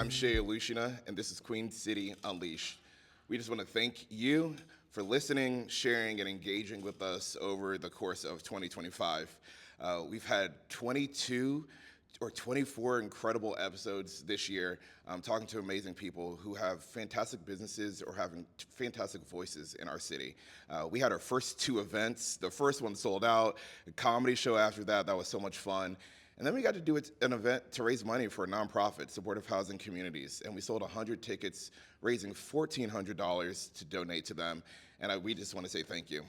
I'm Shea Luciana, and this is Queen City Unleashed. We just want to thank you for listening, sharing, and engaging with us over the course of 2025. We've had 22 or 24 incredible episodes this year, talking to amazing people who have fantastic businesses or having fantastic voices in our city. We had our first two events. The first one sold out, a comedy show after that. That was so much fun. And then we got to do an event to raise money for a nonprofit, supportive housing communities. And we sold 100 tickets, raising $1,400 to donate to them. And we just want to say thank you.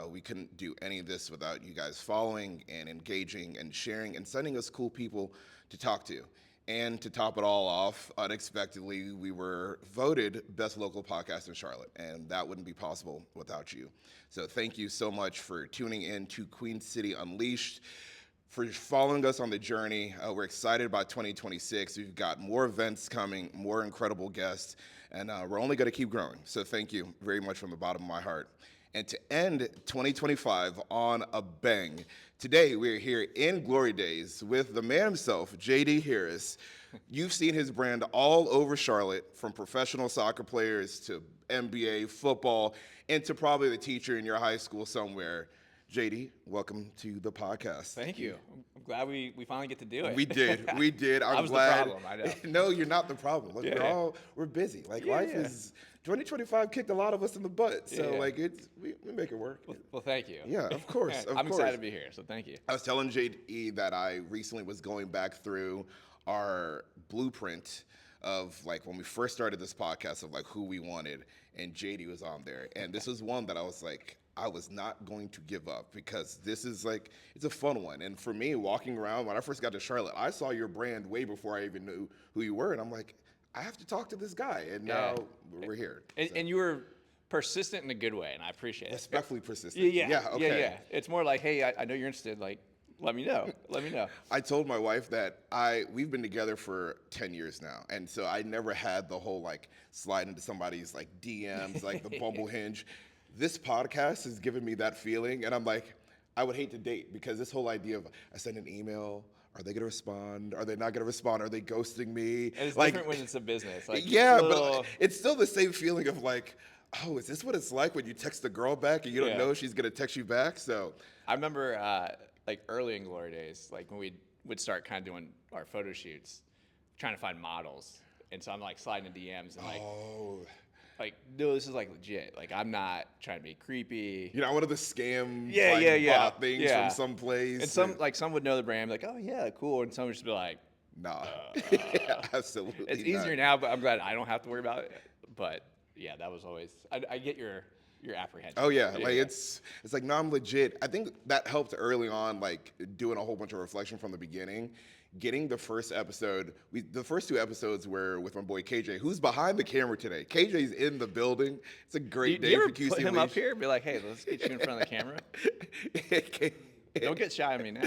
We couldn't do any of this without you guys following and engaging and sharing and sending us cool people to talk to. And to top it all off, unexpectedly, we were voted Best Local Podcast in Charlotte. And that wouldn't be possible without you. So thank you so much for tuning in to Queen City Unleashed, for following us on the journey. We're excited about 2026. We've got more events coming, more incredible guests, and we're only going to keep growing. So thank you very much from the bottom of my heart. And to end 2025 on a bang, today we're here in Glory Days with the man himself, JD Harris. You've seen his brand all over Charlotte, from professional soccer players to NBA, football, and to probably the teacher in your high school somewhere. JD, welcome to the podcast. Thank you. I'm glad we finally get to do it. We did. I was glad. the problem, I know. No, you're not the problem. Look, Yeah. we're busy. Like Yeah, life yeah. is 2025 kicked a lot of us in the butt. So Yeah. like we make it work. Well, thank you. Yeah, of course. I'm excited to be here, so thank you. I was telling JD that I recently was going back through our blueprint of like when we first started this podcast of like who we wanted, and JD was on there. And this was one that I was like, I was not going to give up, because this is like, it's a fun one. And for me, walking around, when I first got to Charlotte, I saw your brand way before I even knew who you were. And I'm like, I have to talk to this guy. And now we're here. And you were persistent in a good way, and I appreciate it. Respectfully persistent. Yeah. It's more like, hey, I know you're interested. Like, let me know. I told my wife that we've been together for 10 years now. And so I never had the whole like slide into somebody's like DMs, like the Bumble Hinge. This podcast has given me that feeling. And I'm like, I would hate to date, because this whole idea of I send an email, are they going to respond? Are they not going to respond? Are they ghosting me? And it's like, different when it's a business. Like, yeah, but it's still the same feeling of like, oh, is this what it's like when you text a girl back and you don't know she's going to text you back? So I remember like early in Glory Days, like when we would start kind of doing our photo shoots, trying to find models. And so I'm like sliding in DMs and like, no, this is like legit. Like, I'm not trying to be creepy. You're not one of the scam bot things from some place. And some would know the brand, like, oh yeah, cool. And some would just be like, nah. Absolutely. It's easier now, but I'm glad I don't have to worry about it. But yeah, that was always, I get your apprehension. Oh yeah, like it's like, no, I'm legit. I think that helped early on, like doing a whole bunch of reflection from the beginning. Getting the first episode, the first two episodes were with my boy KJ, who's behind the camera today. KJ's in the building. It's a great day for QC. You ever put him up here and be like, hey, let's get you in front of the camera? Don't get shy on me now.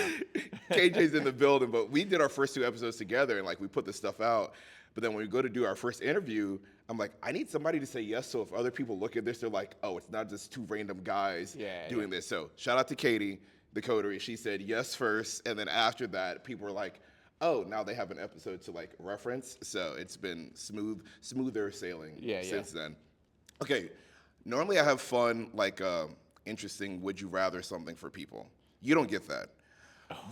KJ's in the building, but we did our first two episodes together, and like we put this stuff out. But then when we go to do our first interview, I'm like, I need somebody to say yes. So if other people look at this, they're like, oh, it's not just two random guys doing this. So shout out to Katie, the coterie. She said yes first, and then after that, people were like, oh, now they have an episode to like reference. So it's been smoother sailing since then. Okay, normally I have fun, like interesting would you rather something for people. You don't get that.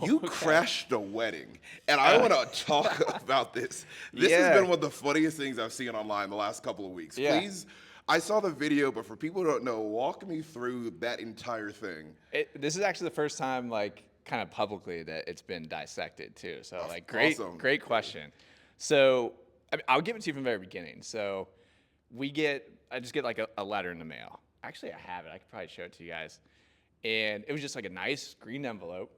You crashed a wedding, and I want to talk about this. This has been one of the funniest things I've seen online the last couple of weeks. Yeah. Please, I saw the video, but for people who don't know, walk me through that entire thing. This is actually the first time, like, kind of publicly that it's been dissected too. So like, great question. So I'll give it to you from the very beginning. So I just get like a letter in the mail. Actually, I have it. I could probably show it to you guys. And it was just like a nice green envelope,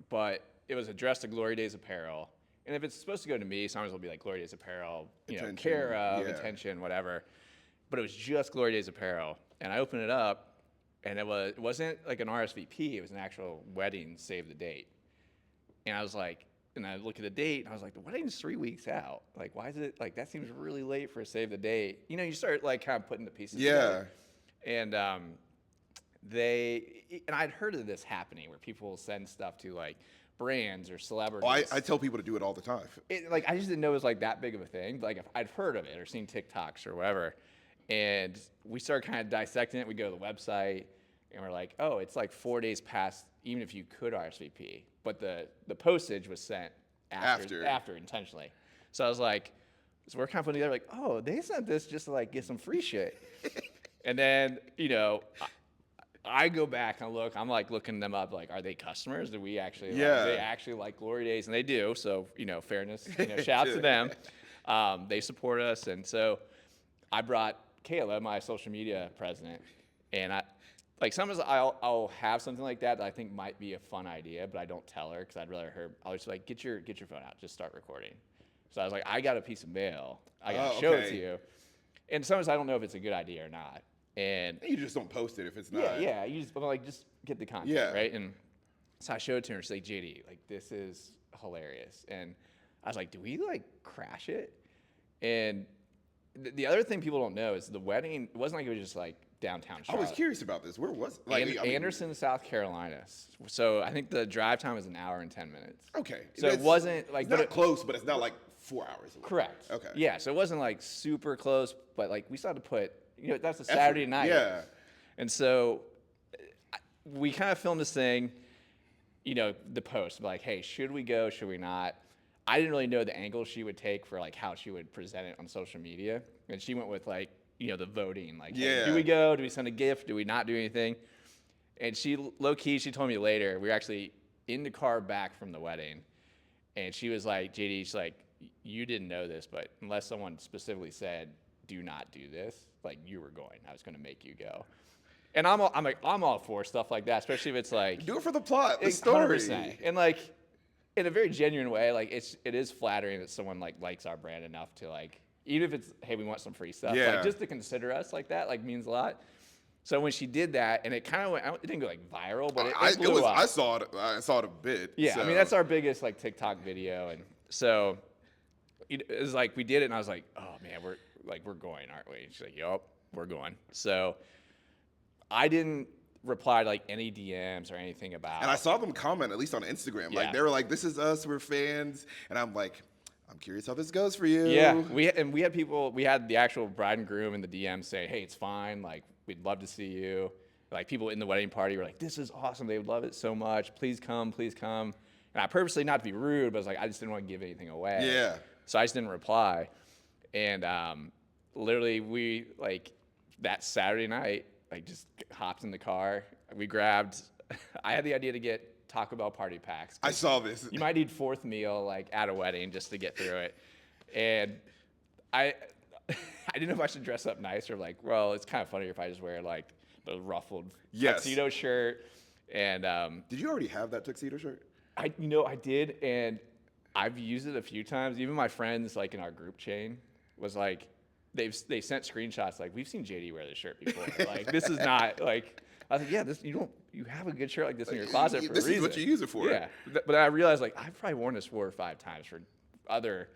but it was addressed to Glory Days Apparel. And if it's supposed to go to me, sometimes it'll be like Glory Days Apparel, care of, attention, whatever. But it was just Glory Days Apparel. And I opened it up, and it wasn't like an RSVP. It was an actual wedding save the date. And I was like, and I look at the date, and I was like, the wedding's 3 weeks out. Like, why is it, like, that seems really late for a save the date. You start like kind of putting the pieces together. And and I'd heard of this happening where people will send stuff to like brands or Oh, celebrities. I tell people to do it all the time. Like I just didn't know it was like that big of a thing. Like if I'd heard of it or seen TikToks or whatever, and we started kind of dissecting it. We go to the website and we're like, oh, it's like 4 days past even if you could RSVP, but the postage was sent after intentionally. So I was like, so we're kind of putting together like, oh, they sent this just to like get some free shit. And then I go back and look. I'm like looking them up. Like, are they customers? Do we actually? Yeah. Like, do they actually like Glory Days? And they do. So fairness. Shout out to them. They support us, and so I brought Kayla, my social media president, and sometimes I'll have something like that I think might be a fun idea, but I don't tell her because I'd rather her. I was just like, get your phone out, just start recording. So I was like, I got a piece of mail. I gotta show it to you. And sometimes I don't know if it's a good idea or not. And you just don't post it if it's not. Yeah. You just get the content, right? And so I showed it to her. She's like, JD, like this is hilarious. And I was like, do we like crash it? And the other thing people don't know is the wedding. It wasn't like it was just like downtown Charlotte. I was curious about this. Where was it? Anderson, South Carolina. So I think the drive time was an hour and 10 minutes. Okay. So it wasn't like it's not close, but it's not like 4 hours away. Correct. Okay. Yeah. So it wasn't like super close, but like we still had to put. That's a Saturday night. Yeah. And so we kind of filmed this thing, the post, like, hey, should we go? Should we not? I didn't really know the angle she would take for like how she would present it on social media. And she went with like, the voting, like, hey, do we go? Do we send a gift? Do we not do anything? And she low key, she told me later, we were actually in the car back from the wedding. And she was like, JD, she's like, you didn't know this, but unless someone specifically said, do not do this, like you were going, I was going to make you go. And I'm all for stuff like that, especially if it's like do it for the plot, the story, 100%. And like in a very genuine way, like it is flattering that someone like likes our brand enough to like, even if it's, hey, we want some free stuff, like just to consider us like that, like means a lot. So when she did that, and it kind of went, it didn't go like viral, but it blew up. I saw it a bit. Yeah, so. I mean that's our biggest like TikTok video, and so it was like we did it, and I was like, oh man, we're going, aren't we? And she's like, yup, we're going. So I didn't reply to like any DMs or anything about. And I saw them comment, at least on Instagram. Like they were like, this is us, we're fans. And I'm like, I'm curious how this goes for you. Yeah, we had people, we had the actual bride and groom in the DM saying, hey, it's fine. Like, we'd love to see you. Like, people in the wedding party were like, this is awesome. They would love it so much. Please come, please come. And I purposely, not to be rude, but I was like, I just didn't want to give anything away. Yeah. So I just didn't reply. And literally, we, like, that Saturday night, like, just hopped in the car. We grabbed, I had the idea to get Taco Bell party packs. I saw this. You might need fourth meal, like, at a wedding just to get through it. And I didn't know if I should dress up nice or, like, well, it's kind of funny if I just wear, like, the ruffled tuxedo shirt. And did you already have that tuxedo shirt? I did, and I've used it a few times. Even my friends, like, in our group chain was like, they sent screenshots like, we've seen JD wear this shirt before. Like, this is not like, I was like, yeah, you have a good shirt like this in your closet for a reason. This is what you use it for. Yeah, but I realized like I've probably worn this 4 or 5 times for other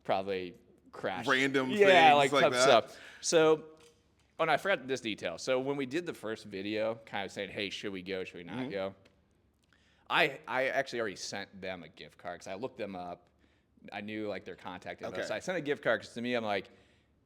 probably crash random things like that stuff. So, and I forgot this detail. So when we did the first video, kind of saying, hey, should we go? Should we not go? I actually already sent them a gift card because I looked them up. I knew like their contact info. So I sent a gift card because to me, I'm like,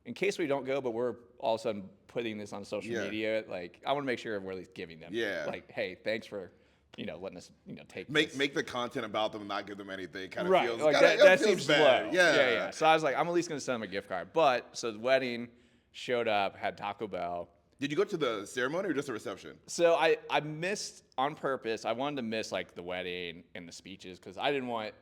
in case we don't go, but we're all of a sudden putting this on social media, like I want to make sure we're at least giving them, like, hey, thanks for, letting us, take make the content about them and not give them anything. Kind of right, feels, like that seems bad. Slow. Yeah. So I was like, I'm at least gonna send them a gift card. But so the wedding showed up, had Taco Bell. Did you go to the ceremony or just the reception? So I missed on purpose. I wanted to miss like the wedding and the speeches because I didn't want.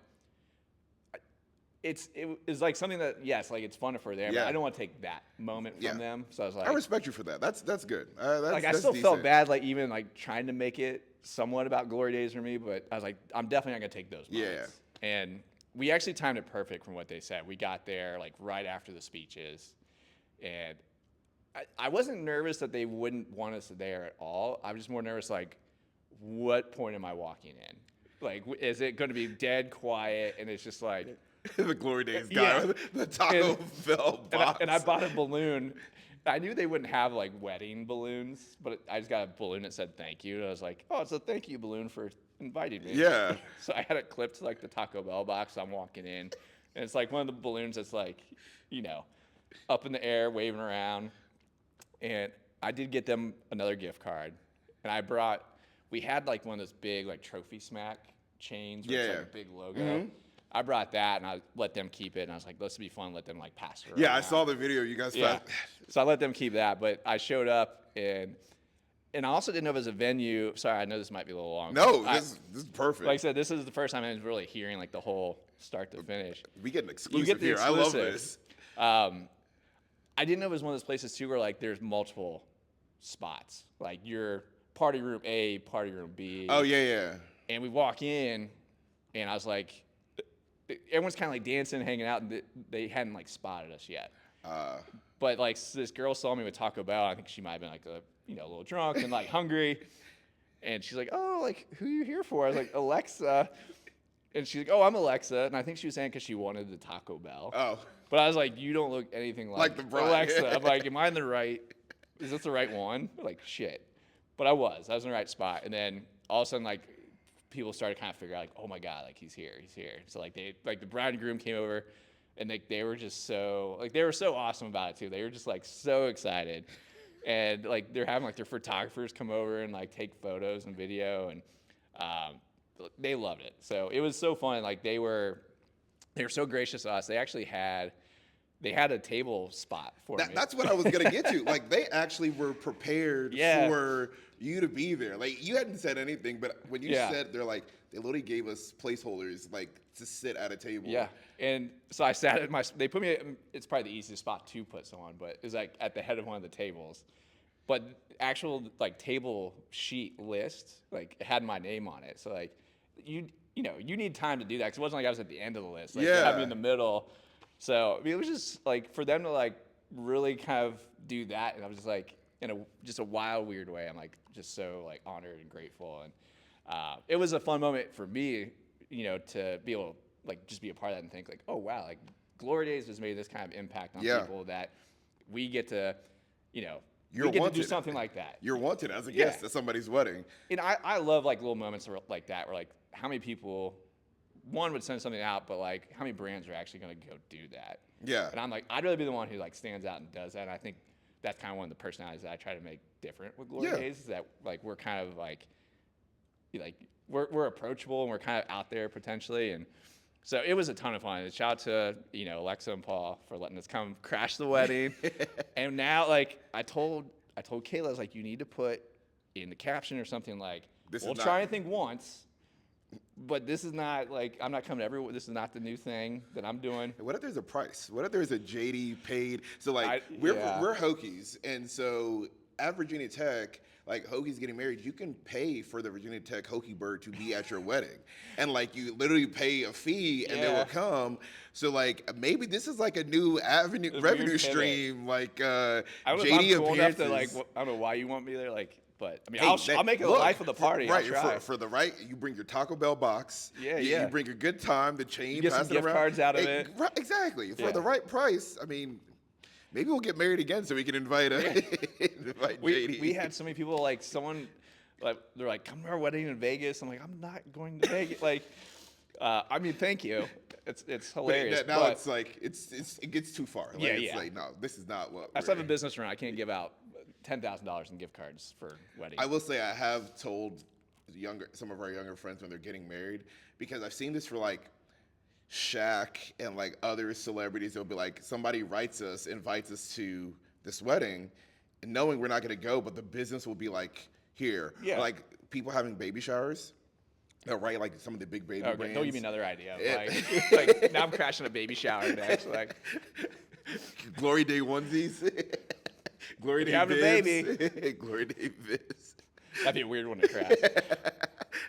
It was like something that, yes, like it's fun if we're there, but I don't want to take that moment from them. So I was like, I respect you for that. That's good. I still felt bad, like even like trying to make it somewhat about Glory Days for me, but I was like, I'm definitely not gonna take those moments. Yeah. And we actually timed it perfect from what they said. We got there like right after the speeches, and I wasn't nervous that they wouldn't want us there at all. I was just more nervous, like, what point am I walking in? Like, is it going to be dead quiet and it's just like the Glory Days guy, the Taco Bell box. And I bought a balloon, I knew they wouldn't have like wedding balloons, but I just got a balloon that said thank you. And I was like, oh, it's a thank you balloon for inviting me. Yeah. So I had it clipped to like the Taco Bell box. I'm walking in, and it's like one of the balloons that's like, up in the air, waving around. And I did get them another gift card, and we had like one of those big like Trophy Smack chains where it's like a big logo. Mm-hmm. I brought that and I let them keep it, and I was like, "Let's be fun. Let them like pass it around." Yeah, I saw the video. You guys. Yeah. So I let them keep that, but I showed up and I also didn't know if it was a venue. Sorry, I know this might be a little long. No, this is perfect. Like I said, this is the first time I was really hearing like the whole start to finish. We get an exclusive here. I love this. I didn't know it was one of those places too where like there's multiple spots. Like you're party room A, party room B. Oh yeah. And we walk in, and I was like, everyone's kind of like dancing, hanging out, and they hadn't like spotted us yet. But like this girl saw me with Taco Bell. I think she might have been like a little drunk and like hungry, and she's like, "Oh, like who are you here for?" I was like, "Alexa," and she's like, "Oh, I'm Alexa," and I think she was saying because she wanted the Taco Bell. Oh. But I was like, "You don't look anything like the bride. Alexa." I'm like, "Am I in the right? Is this the right one?" Like shit. But I was in the right spot, and then all of a sudden like people started kind of figuring out like, oh my God, like he's here. So like the bride and groom came over, and they were just so like they were so awesome about it too. They were just like so excited, and like they're having like their photographers come over and like take photos and video, and they loved it. So it was so fun. Like they were so gracious to us. They actually had a table spot for me. That's what I was gonna get to. Like they actually were prepared for you to be there. Like you hadn't said anything, but when you said, they literally gave us placeholders like to sit at a table. Yeah, and so I sat at they put me. It's probably the easiest spot to put someone, but it was like at the head of one of the tables. But actual like table sheet list like had my name on it. So like you need time to do that because it wasn't like I was at the end of the list. Like they had me in the middle. So I mean, it was just like for them to like really kind of do that, and I was just like in just a wild, weird way. I'm like just so like honored and grateful, and it was a fun moment for me, to be able to like just be a part of that and think like, oh wow, like Glory Days has made this kind of impact on people that we get to, You're to wanted. do something like that. You're wanted as a guest at somebody's wedding. And I love like little moments like that where like how many people. One would send something out, but like how many brands are actually going to go do that? Yeah. And I'm like, I'd really be the one who like stands out and does that. And I think that's kind of one of the personalities that I try to make different with Glory Days. Is that like we're kind of like we're approachable and we're kind of out there potentially. And so it was a ton of fun. And shout out to Alexa and Paul for letting us come crash the wedding. And now like I told Kayla, I was like, you need to put in the caption or something like, we'll try anything once. But this is not like I'm not coming everywhere. This is not the new thing that I'm doing. What if there's a price? What if there's a JD paid? So like we're Hokies, and so at Virginia Tech, like Hokies getting married, you can pay for the Virginia Tech Hokie bird to be at your wedding, and like you literally pay a fee and they will come. So like maybe this is like a new revenue stream. Like JD appearances. To, like I don't know why you want me there, like. But I mean, I'll make it the life of the party. Right, for the right, you bring your Taco Bell box. You bring a good time. The chain, you get some gift cards out of it. Right, exactly. For the right price. I mean, maybe we'll get married again so we can invite JD. We had so many people like someone like they're like, come to our wedding in Vegas. I'm like, I'm not going to Vegas. Like, I mean, thank you. It's hilarious. But now it's like it gets too far. Like, it's like no, this is not what. I still have a business run. I can't give out $10,000 in gift cards for weddings. I will say I have told some of our younger friends when they're getting married, because I've seen this for like Shaq and like other celebrities. They'll be like, somebody invites us to this wedding, and knowing we're not going to go, but the business will be like here. Yeah. Like people having baby showers. They'll write like some of the big baby brands. Don't give me another idea. Like now I'm crashing a baby shower next. Like Glory Day onesies. Glory Day having a baby. Glory Day Viz. That'd be a weird one to crash.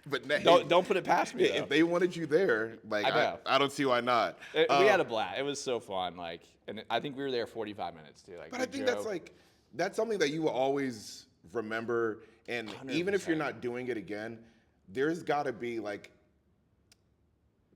But don't put it past me. Though. If they wanted you there, like I don't see why not. We had a blast. It was so fun. Like, and I think we were there 45 minutes too. Like, but I think that's something that you will always remember. And 100%. Even if you're not doing it again, there's got to be like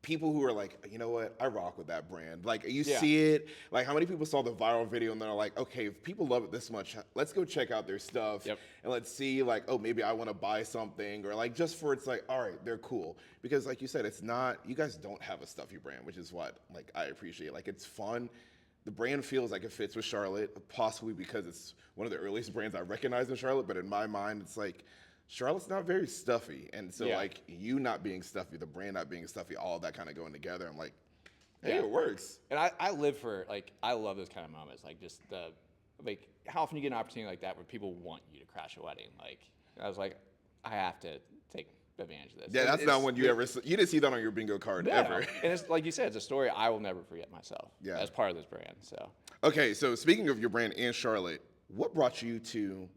people who are like, you know what, I rock with that brand. Like you Yeah. see it, like how many people saw the viral video and they're like, okay, if people love it this much, let's go check out their stuff Yep. and let's see like, oh, maybe I want to buy something or like just for it's like, all right, they're cool. Because like you said, it's not, you guys don't have a stuffy brand, which is what like I appreciate. Like it's fun. The brand feels like it fits with Charlotte, possibly because it's one of the earliest brands I recognize in Charlotte, but in my mind, it's like, Charlotte's not very stuffy, and so Yeah. like you not being stuffy, the brand not being stuffy, all that kind of going together. I'm like, hey, Yeah. it works. And I live for like I love those kind of moments, like just the like how often you get an opportunity like that where people want you to crash a wedding. Like I was like, I have to take advantage of this. Yeah, And that's not one you didn't see that on your bingo card no. ever. And it's like you said, it's a story I will never forget myself. Yeah. As part of this brand. So Okay, so speaking of your brand and Charlotte, what brought you to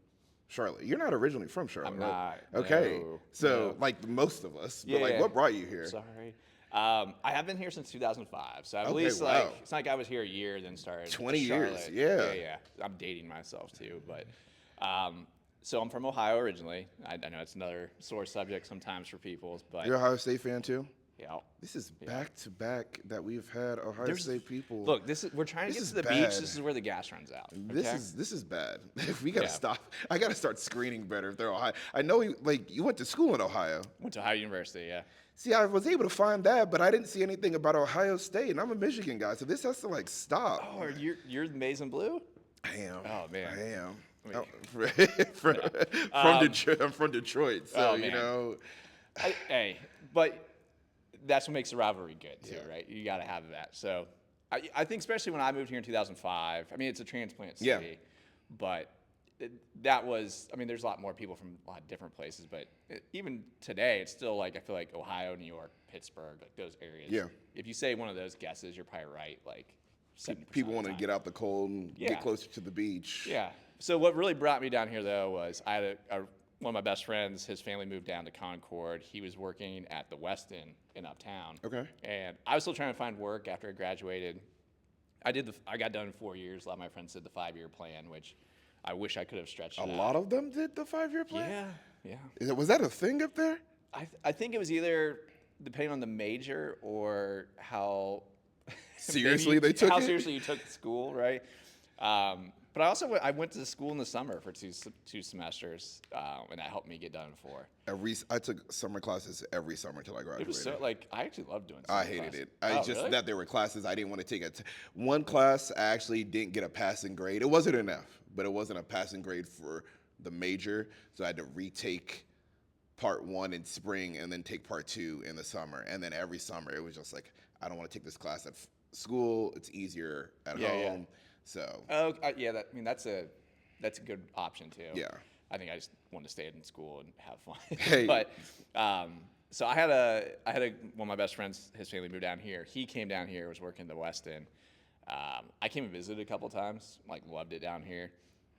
Charlotte? You're not originally from Charlotte, I'm right? not. Okay, No, so no. like most of us, but Yeah, like yeah. what brought you here? Sorry. I have been here since 2005, so at Okay, least wow. like it's not like I was here a year then started. 20 years, Charlotte. yeah. Yeah. I'm dating myself too, but so I'm from Ohio originally. I know it's another sore subject sometimes for people, but You're an Ohio State fan too? yeah. This is back to back that we've had Ohio There's- State people. Look, we're trying to This get is to the bad. beach. This is where the gas runs out. This okay? is bad. We gotta Yeah. stop. I gotta start screening better if they're Ohio. I know you went to school in Ohio. Went to Ohio University. Yeah. See, I was able to find that, but I didn't see anything about Ohio State, and I'm a Michigan guy, so this has to like stop. Oh, you're maize and blue? I am. Oh, man. I am. Wait. From Detroit. I'm from Detroit, so Oh, you man. know. Hey, but that's what makes the rivalry good too, right? You got to have that. So I think especially when I moved here in 2005, I mean, it's a transplant city, Yeah. but that was, I mean, there's a lot more people from a lot of different places, but even today, it's still like, I feel like Ohio, New York, Pittsburgh, like those areas. Yeah. If you say one of those guesses, you're probably right, like 70% People of want the to time. get out the cold and Yeah. get closer to the beach. Yeah. So what really brought me down here, though, was I had one of my best friends. His family moved down to Concord. He was working at the Westin in Uptown. Okay. And I was still trying to find work after I graduated. I got done in 4 years. A lot of my friends did the 5-year plan, which I wish I could have stretched. A lot of them did the 5-year plan? Yeah. Was that a thing up there? I think it was either depending on the major or how Seriously they took how it? seriously you took school, right? But I also I went to school in the summer for two semesters, and that helped me get done in 4. I took summer classes every summer until I graduated. It was so like I actually loved doing. I summer hated classes. it. I Oh, just really? that there were classes I didn't want to take. One class I actually didn't get a passing grade. It wasn't enough, but it wasn't a passing grade for the major, so I had to retake part 1 in spring and then take part 2 in the summer. And then every summer it was just like, I don't want to take this class at school. It's easier at Yeah, yeah. home. So Oh, yeah. That's a good option too. Yeah. I think I just wanted to stay in school and have fun. Hey. But so I had one of my best friends. His family moved down here. He came down here. Was working the Westin. I came and visited a couple times. Like loved it down here.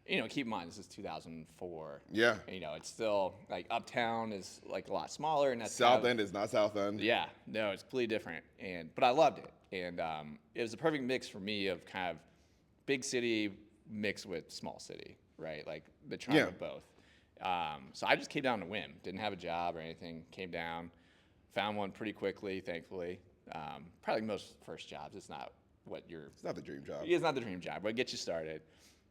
You know, keep in mind this is 2004. yeah, You know, it's still like Uptown is like a lot smaller, and that's South kind of- End is not South End. Yeah, no, it's completely different, but I loved it, and it was a perfect mix for me of kind of big city mixed with small city, right? Like the charm Yeah. of both. So I just came down to whim, didn't have a job or anything, came down, found one pretty quickly, thankfully. Probably most first jobs, it's not what you're. It's not the dream job. It's not the dream job, but it gets you started.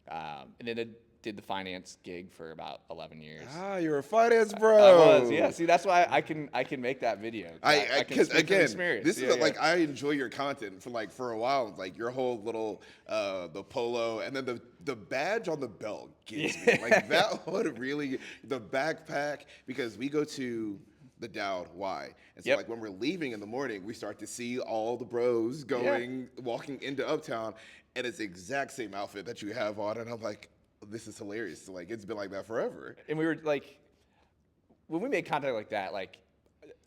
And then I did the finance gig for about 11 years. Ah, you're a finance bro. I was, yeah. See, that's why I can make that video. I can because speak from again, experience. this Yeah, is yeah. like I enjoy your content for a while. Like your whole little the polo and then the badge on the belt gets me. Like that would really the backpack because we go to the Dowd Y. And so Yep. like when we're leaving in the morning, we start to see all the bros walking into Uptown, and it's the exact same outfit that you have on, and I'm like, this is hilarious. Like it's been like that forever. And we were like, when we made content like that, like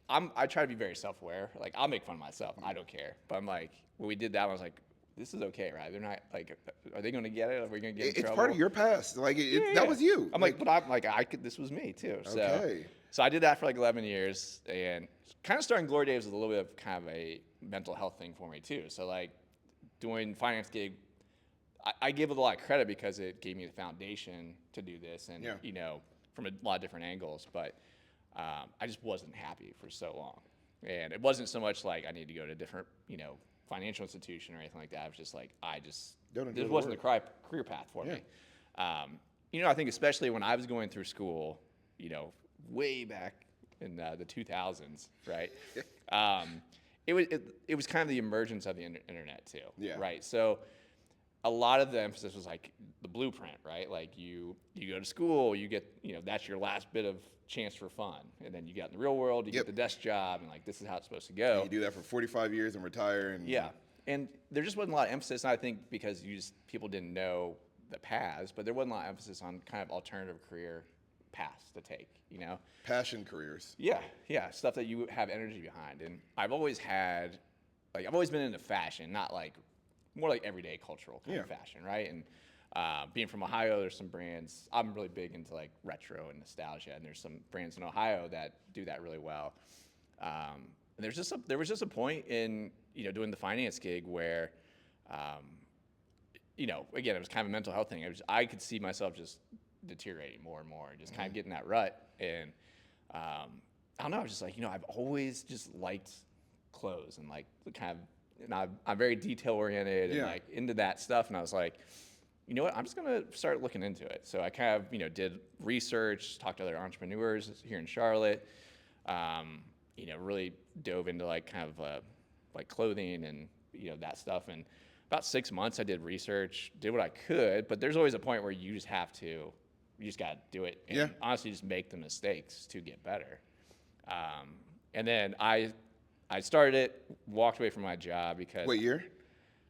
I try to be very self-aware. Like I'll make fun of myself. I don't care. But I'm like, when we did that, I was like, this is okay, right? They're not like, are they going to get it? Are we going to get in It's trouble? part of your past. Like Yeah, that yeah. was you. I'm like, but I'm like, this was me too. Okay. So I did that for like 11 years, and kind of starting Glory Days was a little bit of kind of a mental health thing for me too. So like doing finance gig, I give it a lot of credit because it gave me the foundation to do this, and Yeah. you know, from a lot of different angles. But I just wasn't happy for so long. And it wasn't so much like I need to go to a different, financial institution or anything like that. It was just like, this wasn't the career path for me. I think especially when I was going through school, way back in the 2000s, right? It was kind of the emergence of the internet too, right? So a lot of the emphasis was like the blueprint, right? Like you go to school, you get, that's your last bit of chance for fun. And then you get in the real world, you get the desk job, and like, this is how it's supposed to go. And you do that for 45 years and retire. And And there just wasn't a lot of emphasis, and I think because people didn't know the paths, but there wasn't a lot of emphasis on kind of alternative career paths to take, Passion careers. Yeah, stuff that you have energy behind. And I've always been into fashion, not like, more like everyday cultural kind of fashion, right? And being from Ohio, there's some brands, I'm really big into like retro and nostalgia, and there's some brands in Ohio that do that really well. And there was just a point in, doing the finance gig where, again, it was kind of a mental health thing. I could see myself just deteriorating more and more, and just kind of getting that rut. And I don't know, I was just like, I've always just liked clothes and like kind of, and I'm very detail oriented and like into that stuff. And I was like, you know what, I'm just gonna start looking into it. So I kind of, did research, talked to other entrepreneurs here in Charlotte, really dove into like kind of like clothing and, that stuff. And about 6 months I did research, did what I could, but there's always a point where you just gotta do it and honestly just make the mistakes to get better. And then I started it, walked away from my job because... What year?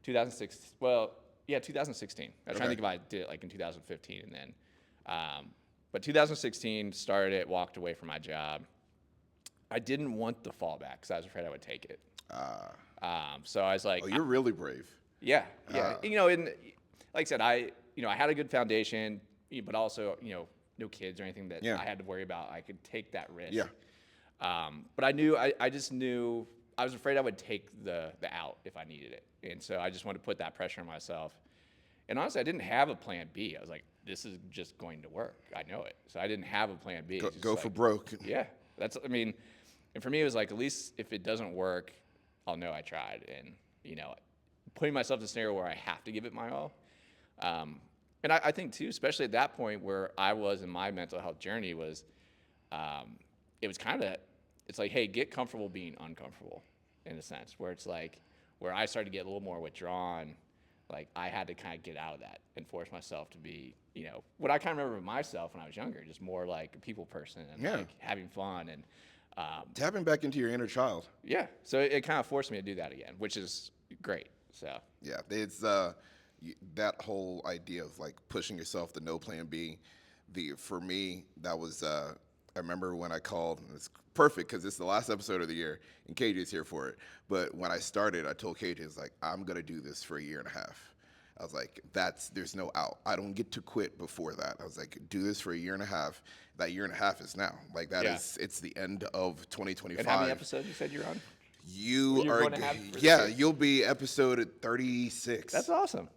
2006. Well, yeah, 2016. I was trying to think if I did it like in 2015 and then. But 2016, started it, walked away from my job. I didn't want the fallback because I was afraid I would take it. So I was like... Oh, you're really brave. Yeah. And like I said, I had a good foundation, but also, no kids or anything that I had to worry about. I could take that risk. Yeah. But I just knew I was afraid I would take the out if I needed it. And so I just wanted to put that pressure on myself. And honestly, I didn't have a plan B. I was like, this is just going to work. I know it. So I didn't have a plan B. Go for broke. Yeah. And for me, it was like, at least if it doesn't work, I'll know I tried. And, putting myself in a scenario where I have to give it my all. And I think too, especially at that point where I was in my mental health journey was, it was it's like, hey, get comfortable being uncomfortable in a sense, where it's like, where I started to get a little more withdrawn, like I had to kind of get out of that and force myself to be, what I kind of remember of myself when I was younger, just more like a people person and like having fun and tapping back into your inner child. Yeah. So it kind of forced me to do that again, which is great. So yeah, it's that whole idea of like pushing yourself to no plan B. For me, that was I remember when I called, and it's perfect because it's the last episode of the year, and KJ is here for it. But when I started, I told KJ, it's like, I'm going to do this for a year and a half. I was like, there's no out. I don't get to quit before that. I was like, do this for a year and a half. That year and a half is now. Like, it's the end of 2025. And how many episodes you said you're on? You'll be episode 36. That's awesome.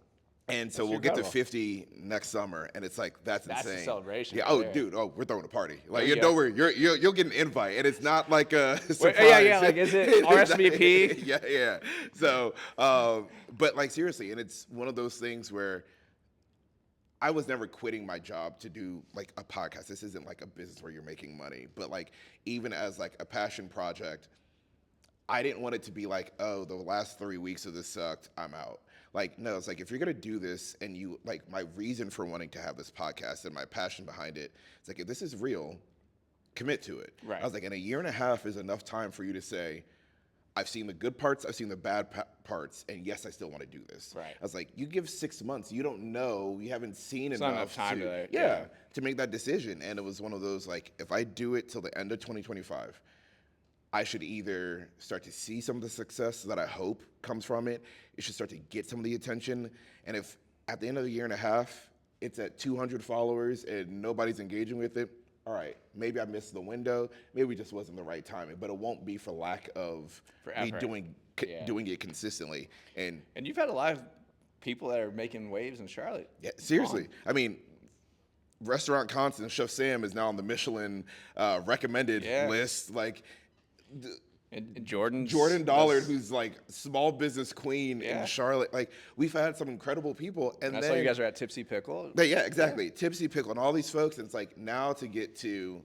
And so we'll get to 50 next summer, and it's like that's insane. That's a celebration. Yeah. Oh, dude. Oh, we're throwing a party. Like, don't worry. You'll get an invite, and it's not like a surprise. Yeah. Like, is it RSVP? Yeah. So, but like seriously, and it's one of those things where I was never quitting my job to do like a podcast. This isn't like a business where you're making money, but like even as like a passion project, I didn't want it to be like, oh, the last 3 weeks of this sucked, I'm out. Like, no, it's like, if you're going to do this and you, like, my reason for wanting to have this podcast and my passion behind it, it's like, if this is real, commit to it. Right. I was like, and a year and a half is enough time for you to say, I've seen the good parts, I've seen the bad parts, and yes, I still want to do this. Right. I was like, you give 6 months, you don't know, you haven't seen it's enough. Not enough time to make that decision. And it was one of those, like, if I do it till the end of 2025, I should either start to see some of the success that I hope comes from it. It should start to get some of the attention. And if at the end of the year and a half, it's at 200 followers and nobody's engaging with it, all right, maybe I missed the window. Maybe it just wasn't the right timing. But it won't be for lack of me doing it consistently. And you've had a lot of people that are making waves in Charlotte. Yeah, seriously. I mean, Restaurant Constant, Chef Sam is now on the Michelin recommended list. Like, And Jordan's Jordan Dollard, who's like small business queen in Yeah. Charlotte. Like we've had some incredible people, and that's then why you guys are at Tipsy Pickle. but yeah, exactly. Tipsy Pickle and all these folks. And it's like now to get to,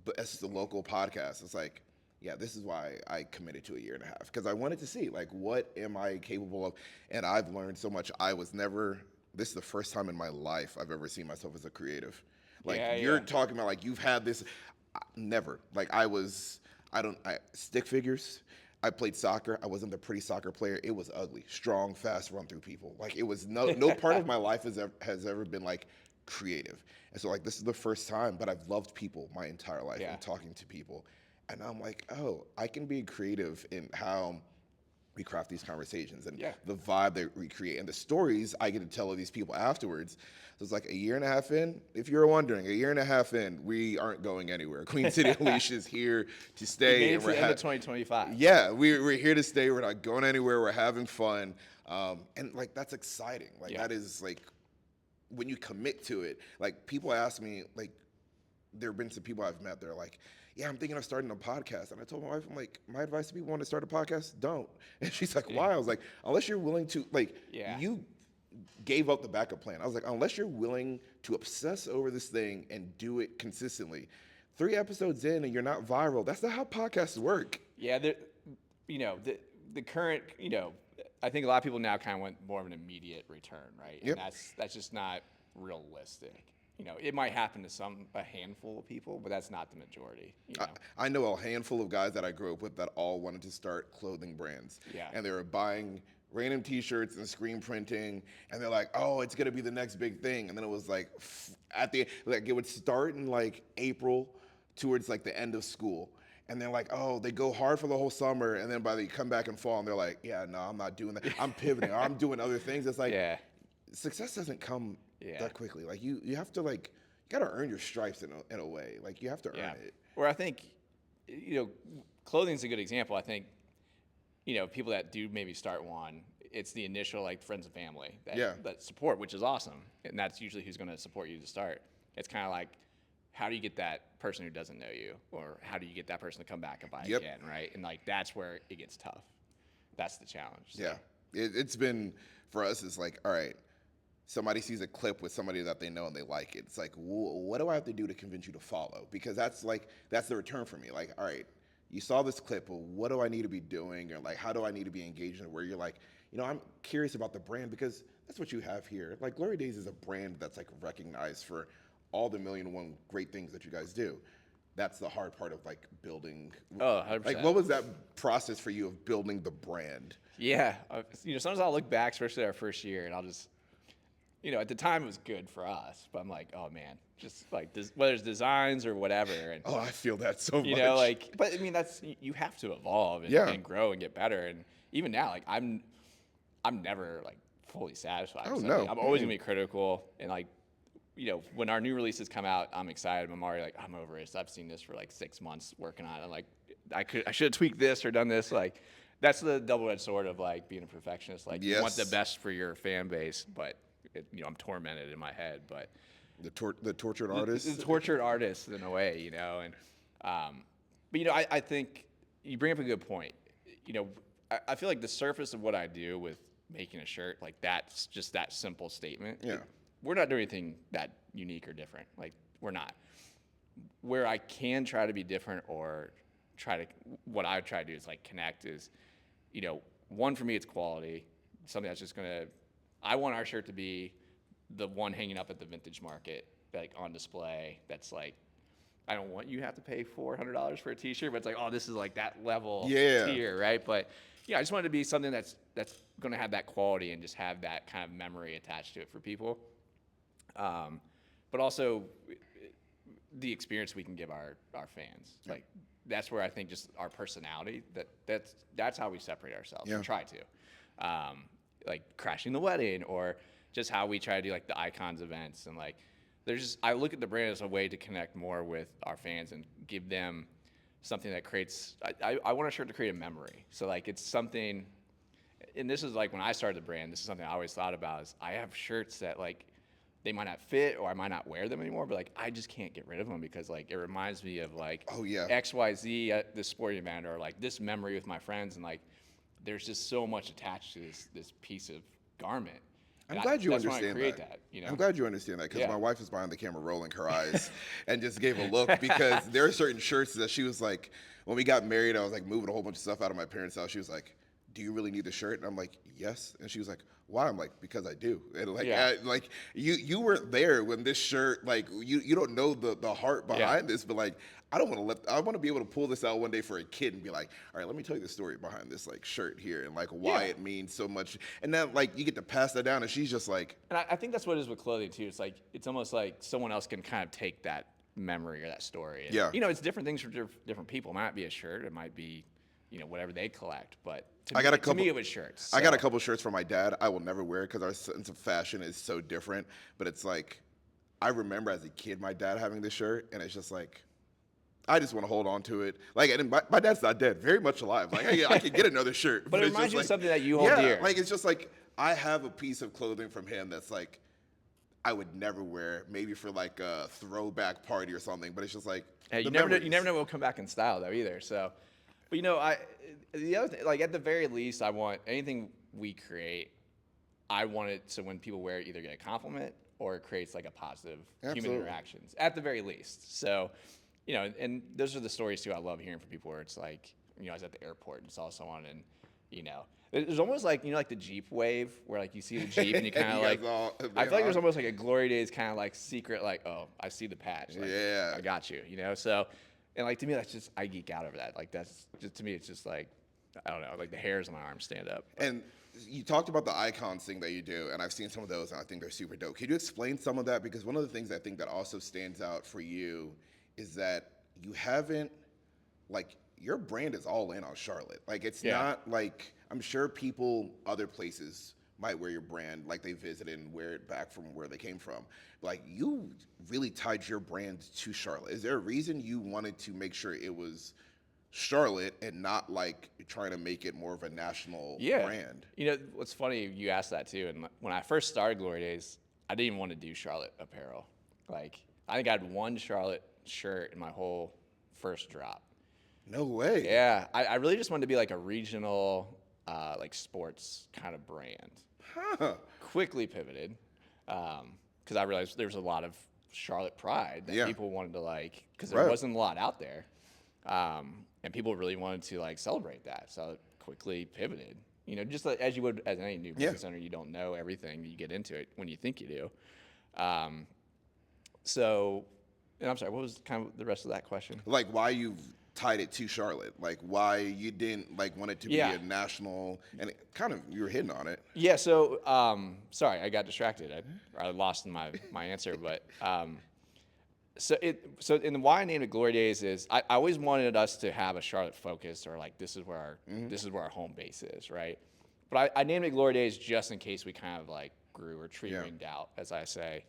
but it's the local podcast. It's like, yeah, this is why I committed to a year and a half because I wanted to see like what am I capable of, and I've learned so much. I was never. This is the first time in my life I've ever seen myself as a creative. Like you're talking about, like you've had this. Never. Like I was. I stick figures. I played soccer. I wasn't the pretty soccer player. It was ugly, strong, fast, run through people. Like it was no part of my life has ever been like creative. And so like this is the first time, but I've loved people my entire life and talking to people. And I'm like, oh, I can be creative in how we craft these conversations and the vibe that we create and the stories I get to tell of these people afterwards. So it's like a year and a half in. If you're wondering, a year and a half in, we aren't going anywhere. Queen City Unleashed is here to stay. We made it to the end of 2025. Yeah, we're here to stay. We're not going anywhere. We're having fun. And like, that's exciting. Like that is like, when you commit to it, like people ask me, like there have been some people I've met, they're like, yeah, I'm thinking of starting a podcast. And I told my wife, I'm like, my advice to people want to start a podcast, don't. And she's like, why? I was like, unless you're willing to, like, you gave up the backup plan. I was like, unless you're willing to obsess over this thing and do it consistently, 3 episodes in and you're not viral, that's not how podcasts work. Yeah, the current, I think a lot of people now kind of want more of an immediate return, right? And that's just not realistic. It might happen to a handful of people, but that's not the majority. I know a handful of guys that I grew up with that all wanted to start clothing brands. Yeah. And they were buying random t-shirts and screen printing, and they're like, oh, it's gonna be the next big thing. And then it was like, it would start in like April towards like the end of school. And they're like, oh, they go hard for the whole summer, and then they come back in fall, and they're like, yeah, no, I'm not doing that. I'm pivoting. Or I'm doing other things. It's like, success doesn't come that quickly. Like you have to you gotta earn your stripes in a way. Like you have to earn it. Or I think, clothing's a good example. I think, people that do maybe start one, it's the initial like friends and family that support, which is awesome, and that's usually who's going to support you to start. It's kind of like, how do you get that person who doesn't know you, or how do you get that person to come back and buy again, right? And like that's where it gets tough. That's the challenge. So. Yeah, it's been for us. It's like, all right, somebody sees a clip with somebody that they know and they like it. It's like, what do I have to do to convince you to follow? Because that's the return for me. Like, all right, you saw this clip, well, what do I need to be doing? Or like, how do I need to be engaged in it? Where you're like, I'm curious about the brand, because that's what you have here. Like Glory Days is a brand that's like recognized for all the 1,000,001 great things that you guys do. That's the hard part of like building. Oh, 100%. Like, what was that process for you of building the brand? Yeah. Sometimes I'll look back, especially our first year, and I'll just, at the time it was good for us, but I'm like, oh man, just like whether it's designs or whatever. And oh, I feel that so much. But I mean, you have to evolve and grow and get better. And even now, like I'm never like fully satisfied. Oh, so, no. I'm always gonna be critical, and like, when our new releases come out, I'm excited. I'm already like, I'm over it. So I've seen this for like 6 months working on it. I'm like, I should have tweaked this or done this. Like, that's the double-edged sword of like being a perfectionist. Like, you want the best for your fan base, but I'm tormented in my head. But the tortured artist, the tortured artist in a way, and but I think you bring up a good point. I feel like the surface of what I do with making a shirt, like that's just that simple statement. Yeah. We're not doing anything that unique or different. Like, we're not. Where I can try to be different or what I try to do is like connect is, one, for me, it's quality. Something that's just I want our shirt to be the one hanging up at the vintage market, like on display. That's like, I don't want you to have to pay $400 for a t-shirt, but it's like, oh, this is like that level tier, right? But I just want it to be something that's going to have that quality and just have that kind of memory attached to it for people. But also the experience we can give our fans. Like, that's where I think just our personality, that's how we separate ourselves and try to. Like Crashing the Wedding, or just how we try to do like the Icons events, and like I look at the brand as a way to connect more with our fans and give them something that creates, I want our shirt to create a memory. So like it's something, and this is like when I started the brand, this is something I always thought about, is I have shirts that like they might not fit or I might not wear them anymore, but like I just can't get rid of them because like it reminds me of like Oh yeah. XYZ at this sporting event or like this memory with my friends, and like there's just so much attached to this piece of garment. I'm glad you that's when I understand create that. you know? I'm glad you understand that because Yeah. my wife was behind the camera rolling her eyes and just gave a look because there are certain shirts that she was like, when we got married, I was like moving a whole bunch of stuff out of my parents' house. She was like, "Do you really need the shirt?" And I'm like, "Yes." And she was like, "Why?" I'm like, "Because I do." And like, Yeah. like you weren't there when this shirt, like you don't know the heart behind this, but like I don't want to I want to be able to pull this out one day for a kid and be like, "All right, let me tell you the story behind this like shirt here and like why it means so much." And then like you get to pass that down, and she's just like, And I think that's what it is with clothing too. It's like it's almost like someone else can kind of take that memory or that story. And, Yeah. you know, it's different things for different people. It might not be a shirt. It might be, you know, whatever they collect. But to me, it was shirts. I got a So, couple shirts from my dad. I will never wear it because our sense of fashion is so different. But it's like, I remember as a kid my dad having this shirt, and it's just like, I just want to hold on to it. Like, and my dad's not dead, very much alive. Like, I could get another shirt. But it it's reminds just you of like, something that you hold yeah, dear. like it's just like I have a piece of clothing from him that's like I would never wear, maybe for like a throwback party or something. But it's just like Yeah, the you never know, memories. you never know what will come back in style though either. So, but you know, the other thing, like at the very least, I want anything we create. I want it so when people wear it, either get a compliment or it creates like a positive human Absolutely. interactions at the very least. So, you know, and those are the stories too I love hearing from people where it's like, you know, I was at the airport and saw someone and, you know, there's almost like, you know, like the Jeep wave where like you see the Jeep and you kind of You like, guys all- I feel like there's almost like a Glory Days kind of like secret, like, oh, I see the patch. Like, Yeah. I got you, you know? So, and like to me, that's just, I geek out over that. Like that's just, to me, it's just like, I don't know, like the hairs on my arms stand up. And you talked about the icons thing that you do, and I've seen some of those, and I think they're super dope. Could you explain some of that? Because one of the things I think that also stands out for you is that you haven't, like, your brand is all in on Charlotte. Like, it's not like, I'm sure people other places might wear your brand, like they visited and wear it back from where they came from. Like, you really tied your brand to Charlotte. Is there a reason you wanted to make sure it was Charlotte and not like trying to make it more of a national brand? You know, what's funny, you asked that too. And when I first started Glory Days, I didn't even want to do Charlotte apparel. Like, I think I had one Charlotte shirt in my whole first drop. No way. Yeah, I really just wanted to be like a regional, like sports kind of brand. Huh. Quickly pivoted because I realized there was a lot of Charlotte pride that people wanted to like, because there wasn't a lot out there. And people really wanted to like celebrate that. So I quickly pivoted, you know, just like, as you would as any new business owner, you don't know everything. You get into it when you think you do. So, and I'm sorry, what was kind of the rest of that question? Like why you've tied it to Charlotte, like why you didn't like want it to be a national, and it kind of you were hitting on it. Yeah. So, sorry, I got distracted. I lost my answer, but so in the why I named it Glory Days is I always wanted us to have a Charlotte focus, or like this is where our home base is, right? But I named it Glory Days just in case we kind of like grew or tree ringed out, as I say.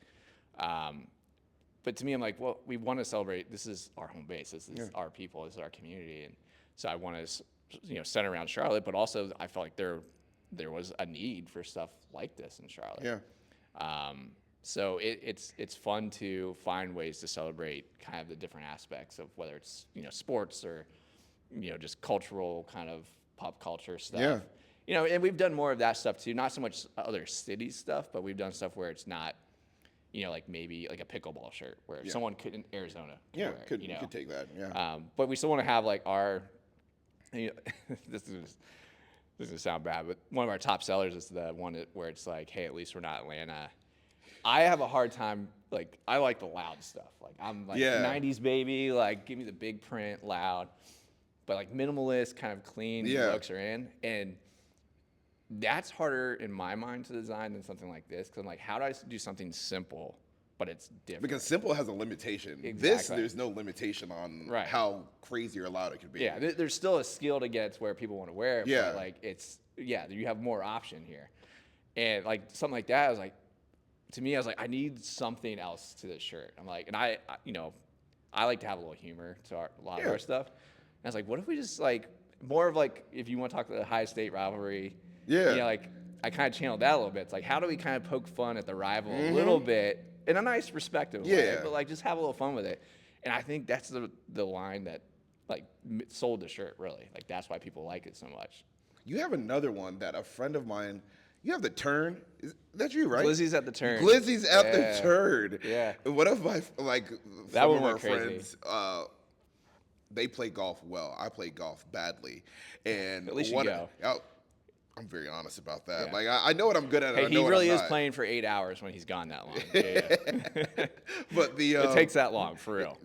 But to me, I'm like, well, we want to celebrate. This is our home base. This is our people. This is our community, and so I want to, you know, center around Charlotte. But also, I felt like there was a need for stuff like this in Charlotte. Yeah. So it's fun to find ways to celebrate kind of the different aspects of whether it's, you know, sports or, you know, just cultural kind of pop culture stuff. Yeah. You know, and we've done more of that stuff too. Not so much other city stuff, but we've done stuff where it's not, you know, like maybe like a pickleball shirt where someone could in Arizona could wear it, you know? could take that. Yeah. But we still want to have like our, you know, this is gonna sound bad, but one of our top sellers is the one where it's like, hey, at least we're not Atlanta. I have a hard time, like, I like the loud stuff. Like, I'm like 90s baby, like, give me the big print, loud. But like minimalist, kind of clean looks are in. And that's harder in my mind to design than something like this. Because I'm like, how do I do something simple, but it's different? Because simple has a limitation. Exactly. This, there's no limitation on how crazy or loud it could be. Yeah, there's still a skill to get to where people want to wear it. Yeah. But like, it's, you have more option here. And like, something like that, I was like, to me, I was like, I need something else to this shirt. I'm like, and I you know, I like to have a little humor to a lot of our stuff. And I was like, what if we just like, more of like, if you want to talk to the high state rivalry, you know, like, I kind of channeled that a little bit. It's like, how do we kind of poke fun at the rival a little bit, in a nice, respectful way, but like just have a little fun with it. And I think that's the line that like sold the shirt really. Like that's why people like it so much. You have another one that a friend of mine. You have the turn. That's you, right? Glizzy's at the turn. Glizzy's at the turn. Yeah. And one of my that some of our crazy. friends, they play golf well. I play golf badly, and at least you go. I'm very honest about that. Yeah. Like I know what I'm good at. Hey, I know he really what I'm is not. playing for 8 hours when he's gone that long. Yeah. But it takes that long for real.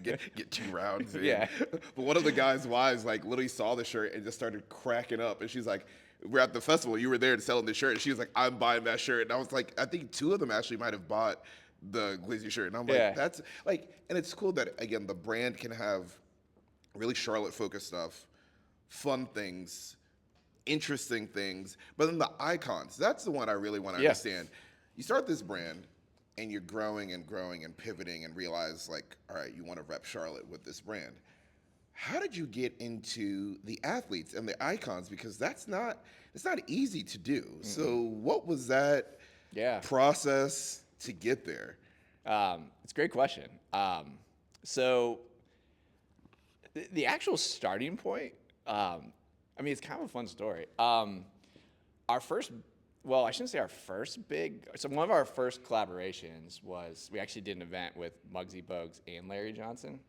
Get 2 rounds in. Yeah. But one of the guys' wives like literally saw the shirt and just started cracking up, and she's like, "We're at the festival. You were there selling the shirt." And she was like, "I'm buying that shirt." And I was like, I think 2 of them actually might have bought the Glizzy shirt, and I'm like, that's like, and it's cool that again the brand can have really Charlotte focused stuff, fun things, interesting things, but then the icons. That's the one I really want to understand. You start this brand, and you're growing and growing and pivoting, and realize like, all right, you want to rep Charlotte with this brand. How did you get into the athletes and the icons? Because it's not easy to do. Mm-hmm. So what was that process to get there? It's a great question. So the actual starting point, I mean, it's kind of a fun story. Our first, well, I shouldn't say our first big, so one of our first collaborations was we actually did an event with Muggsy Bogues and Larry Johnson.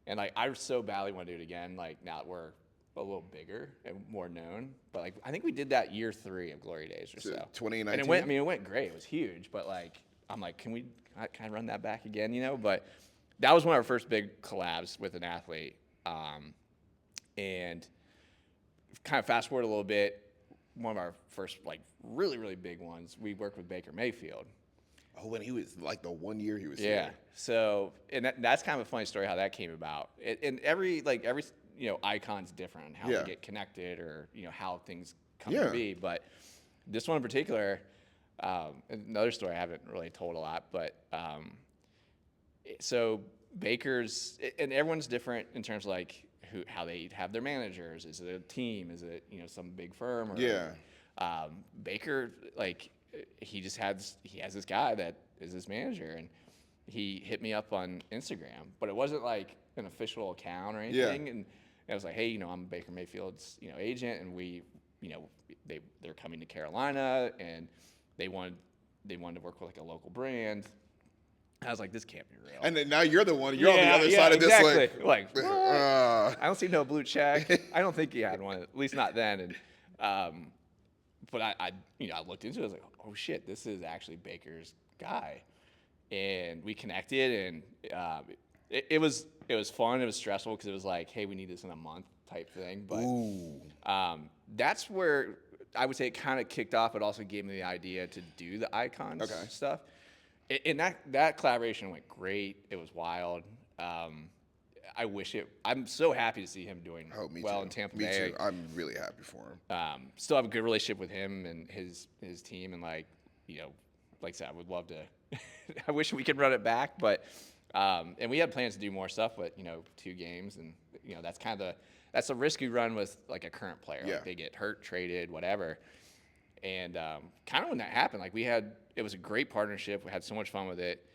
And like, I so badly want to do it again, like now that we're a little bigger and more known. But like, I think we did that year 3 of Glory Days or so. 2019? And it went great. It was huge. But like, I'm like, can I run that back again, you know? But that was one of our first big collabs with an athlete. And kind of fast forward a little bit, one of our first like really, really big ones, we worked with Baker Mayfield. Oh, when he was like the 1 year he was here. Yeah. So, and that's kind of a funny story how that came about. And every icon's different on how they get connected or, how things come to be. But this one in particular, another story I haven't really told a lot, but so Baker's, and everyone's different in terms of like how they have their managers. Is it a team? Is it, some big firm? Or, Baker, like, he has this guy that is his manager, and he hit me up on Instagram, but it wasn't like an official account or anything. And I was like, hey, I'm Baker Mayfield's, agent, and we, they're coming to Carolina, and they wanted to work with like a local brand. I was like, this can't be real. And then now you're the one. You're on the other side of this. Like what? I don't see no blue check. I don't think he had one, at least not then. And but I looked into it. I was like, oh shit, this is actually Baker's guy. And we connected, and it was fun. It was stressful because it was like, hey, we need this in a month type thing. But that's where I would say it kind of kicked off, but also gave me the idea to do the icons stuff. And that collaboration went great. It was wild. I'm so happy to see him doing well in Tampa Bay. Me too. I'm really happy for him. Still have a good relationship with him and his team, and like I said, I would love to. I wish we could run it back, but and we had plans to do more stuff, but 2 games, and that's a risk you run with like a current player. Yeah. Like they get hurt, traded, whatever. And kind of when that happened, like it was a great partnership. We had so much fun with it.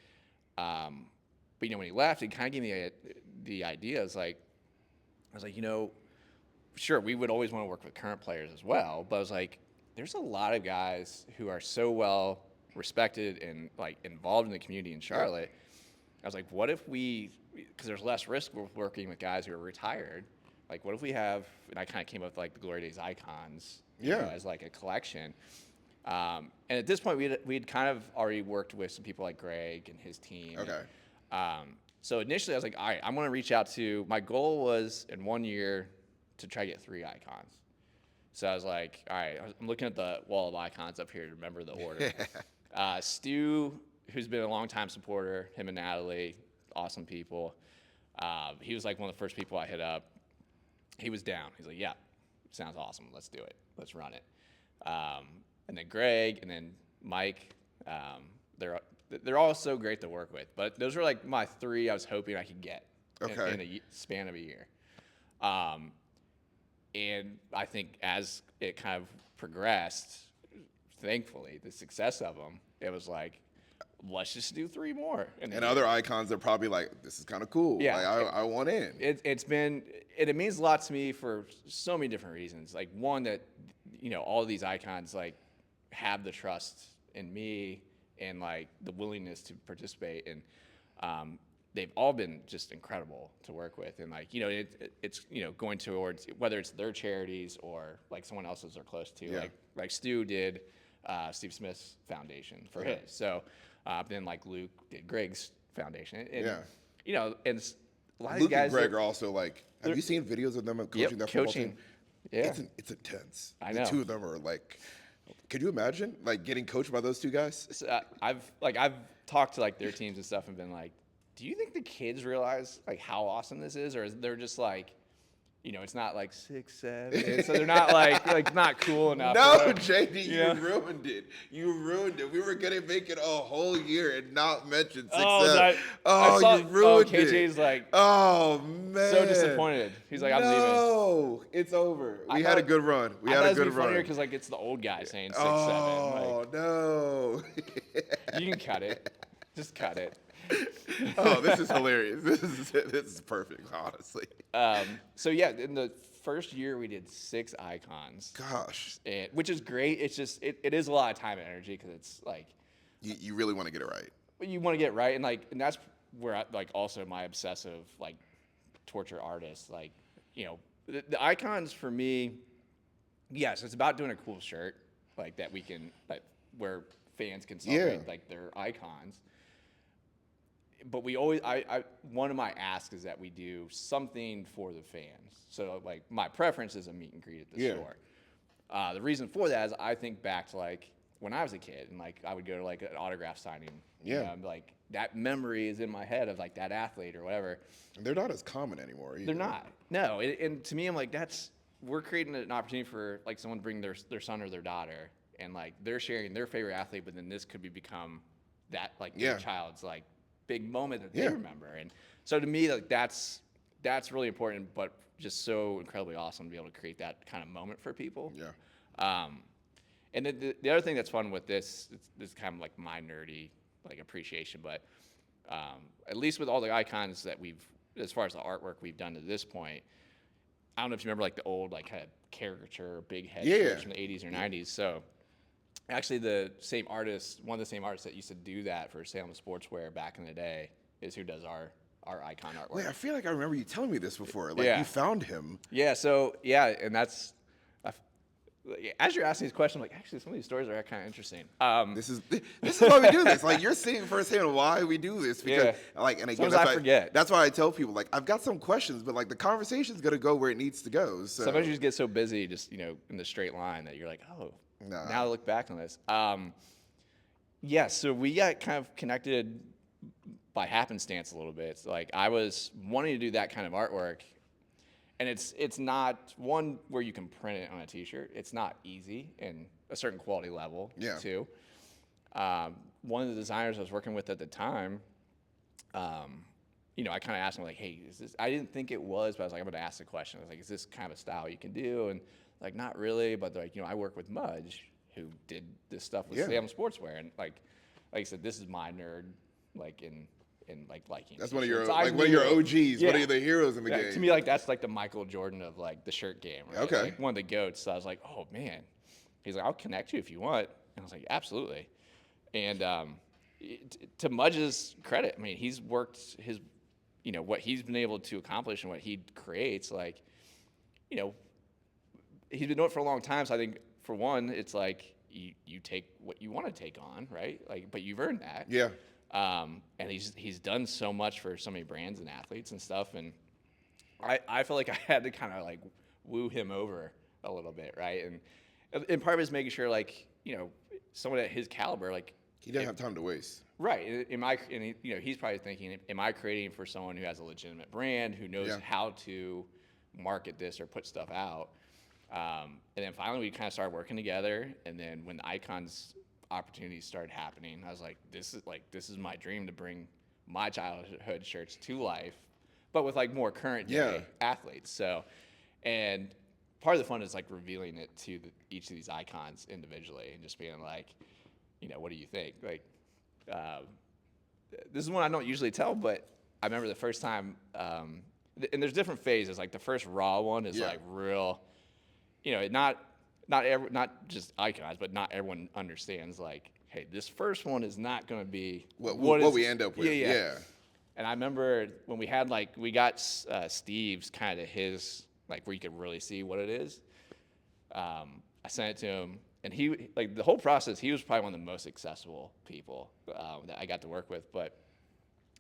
But when he left, it kind of gave me the idea. I was like, sure, we would always want to work with current players as well. But I was like, there's a lot of guys who are so well respected and like involved in the community in Charlotte. I was like, what if because there's less risk with working with guys who are retired. Like, what if we have? And I kind of came up with like the Glory Days icons, as like a collection. And at this point, we'd kind of already worked with some people like Greg and his team. Okay. So initially, I was like, all right, I'm going to reach out to. My goal was in 1 year to try to get 3 icons. So I was like, all right, I'm looking at the wall of icons up here to remember the order. Stu, who's been a longtime supporter, him and Natalie, awesome people. He was like one of the first people I hit up. He was down. He's like, yeah, sounds awesome. Let's do it. Let's run it. And then Greg, and then Mike. They're all so great to work with. But those were like my 3 I was hoping I could get in a span of a year. And I think as it kind of progressed thankfully, the success of them, it was like, let's just do 3 more. And other icons are probably like, this is kind of cool. Yeah, like, I want in. It means a lot to me for so many different reasons. Like, one, that, all of these icons, like, have the trust in me and, like, the willingness to participate. And they've all been just incredible to work with. And, like, it's, going towards, whether it's their charities or, like, someone else's they're close to. Yeah. Like Stu did Steve Smith's foundation for his. So then, like, Luke did Greg's foundation. And, and a lot of these Luke guys and Greg are also like, have you seen videos of them coaching that football team? Yeah. It's intense. I know. The two of them are like, could you imagine like getting coached by those two guys? So, I've talked to, like, their teams and stuff and been like, do you think the kids realize, like, how awesome this is? Or they're just like, it's not like 6, 7, so they're not like not cool enough. No, JD, you ruined it. You ruined it. We were gonna make it a whole year and not mention 6, 7. You ruined it. KJ's like, oh man, so disappointed. He's like, I'm leaving. No, it's over. We had a good run. We had a good run. Because, like, it's the old guy saying 6, 7. Oh no. You can cut it. Just cut it. Oh, this is hilarious. This is perfect, honestly. So yeah, in the first year we did 6 icons. Gosh. Which is great. It's just it is a lot of time and energy because it's like you really want to get it right. You want to get it right, and that's where also my obsessive, like, torture artist, like, the icons for me. Yes, it's about doing a cool shirt like that we can, like, where fans can celebrate like their icons. But we always, one of my asks is that we do something for the fans. So, like, my preference is a meet and greet at the store. The reason for that is I think back to, like, when I was a kid and, like, I would go to, like, an autograph signing. Like, that memory is in my head of, like, that athlete or whatever. And they're not as common anymore either. They're not. No. And to me, I'm like, we're creating an opportunity for, like, someone to bring their son or their daughter and, like, they're sharing their favorite athlete, but then this could become that, like, their child's, like, big moment that they remember. And so to me, like, that's really important, but just so incredibly awesome to be able to create that kind of moment for people. And then the other thing that's fun with this is kind of like my nerdy, like, appreciation, but at least with all the icons that as far as the artwork we've done to this point, I don't know if you remember, like, the old, like, kind of caricature big head shirts from the 80s or 90s. So actually, one of the same artists that used to do that for Salem Sportswear back in the day is who does our icon artwork. Wait, I feel like I remember you telling me this before. Like, you found him. Yeah. So and that's as you're asking these questions, I'm like, actually, some of these stories are kind of interesting. This is why we do this. Like, you're seeing firsthand why we do this because, like, and again, I forget. That's why I tell people, like, I've got some questions, but, like, the conversation's gonna go where it needs to go. So sometimes you just get so busy, just in the straight line that you're like, oh. Now I look back on this. So we got kind of connected by happenstance a little bit. So, like, I was wanting to do that kind of artwork, and it's not one where you can print it on a T-shirt. It's not easy and a certain quality level too. One of the designers I was working with at the time, I kind of asked him, like, hey, is this? I didn't think it was, but I was like, I'm going to ask the question. I was like, is this kind of a style you can do? And like, not really, but like, I work with Mudge, who did this stuff with Salem Sportswear, and like I said, this is my nerd, like, in like liking. That's one of your one of your OGs, one of the heroes in the game. To me, like, that's like the Michael Jordan of, like, the shirt game. Right? Okay. Like, one of the goats. So I was like, oh man. He's like, I'll connect you if you want. And I was like, absolutely. And to Mudge's credit, I mean, he's worked his, what he's been able to accomplish and what he creates, like, he's been doing it for a long time. So I think, for one, it's like you take what you want to take on, right? Like, but you've earned that. Yeah. And he's done so much for so many brands and athletes and stuff. And I feel like I had to kind of, like, woo him over a little bit, right? And part of it is making sure, like, someone at his caliber, like, he doesn't have time to waste. Right. He's probably thinking, am I creating for someone who has a legitimate brand, who knows how to market this or put stuff out? And then finally we kind of started working together. And then when the icons opportunities started happening, I was like, this is my dream, to bring my childhood shirts to life, but with, like, more current day athletes. So, and part of the fun is like revealing it to each of these icons individually and just being like, what do you think? Like, this is one I don't usually tell, but I remember the first time, and there's different phases. Like the first raw one is like real, not just icons, but not everyone understands like, hey, this first one is not going to be what we end up with. Yeah. And I remember when we got Steve's kind of his, like where you could really see what it is. I sent it to him, and he, like the whole process, he was probably one of the most accessible people that I got to work with,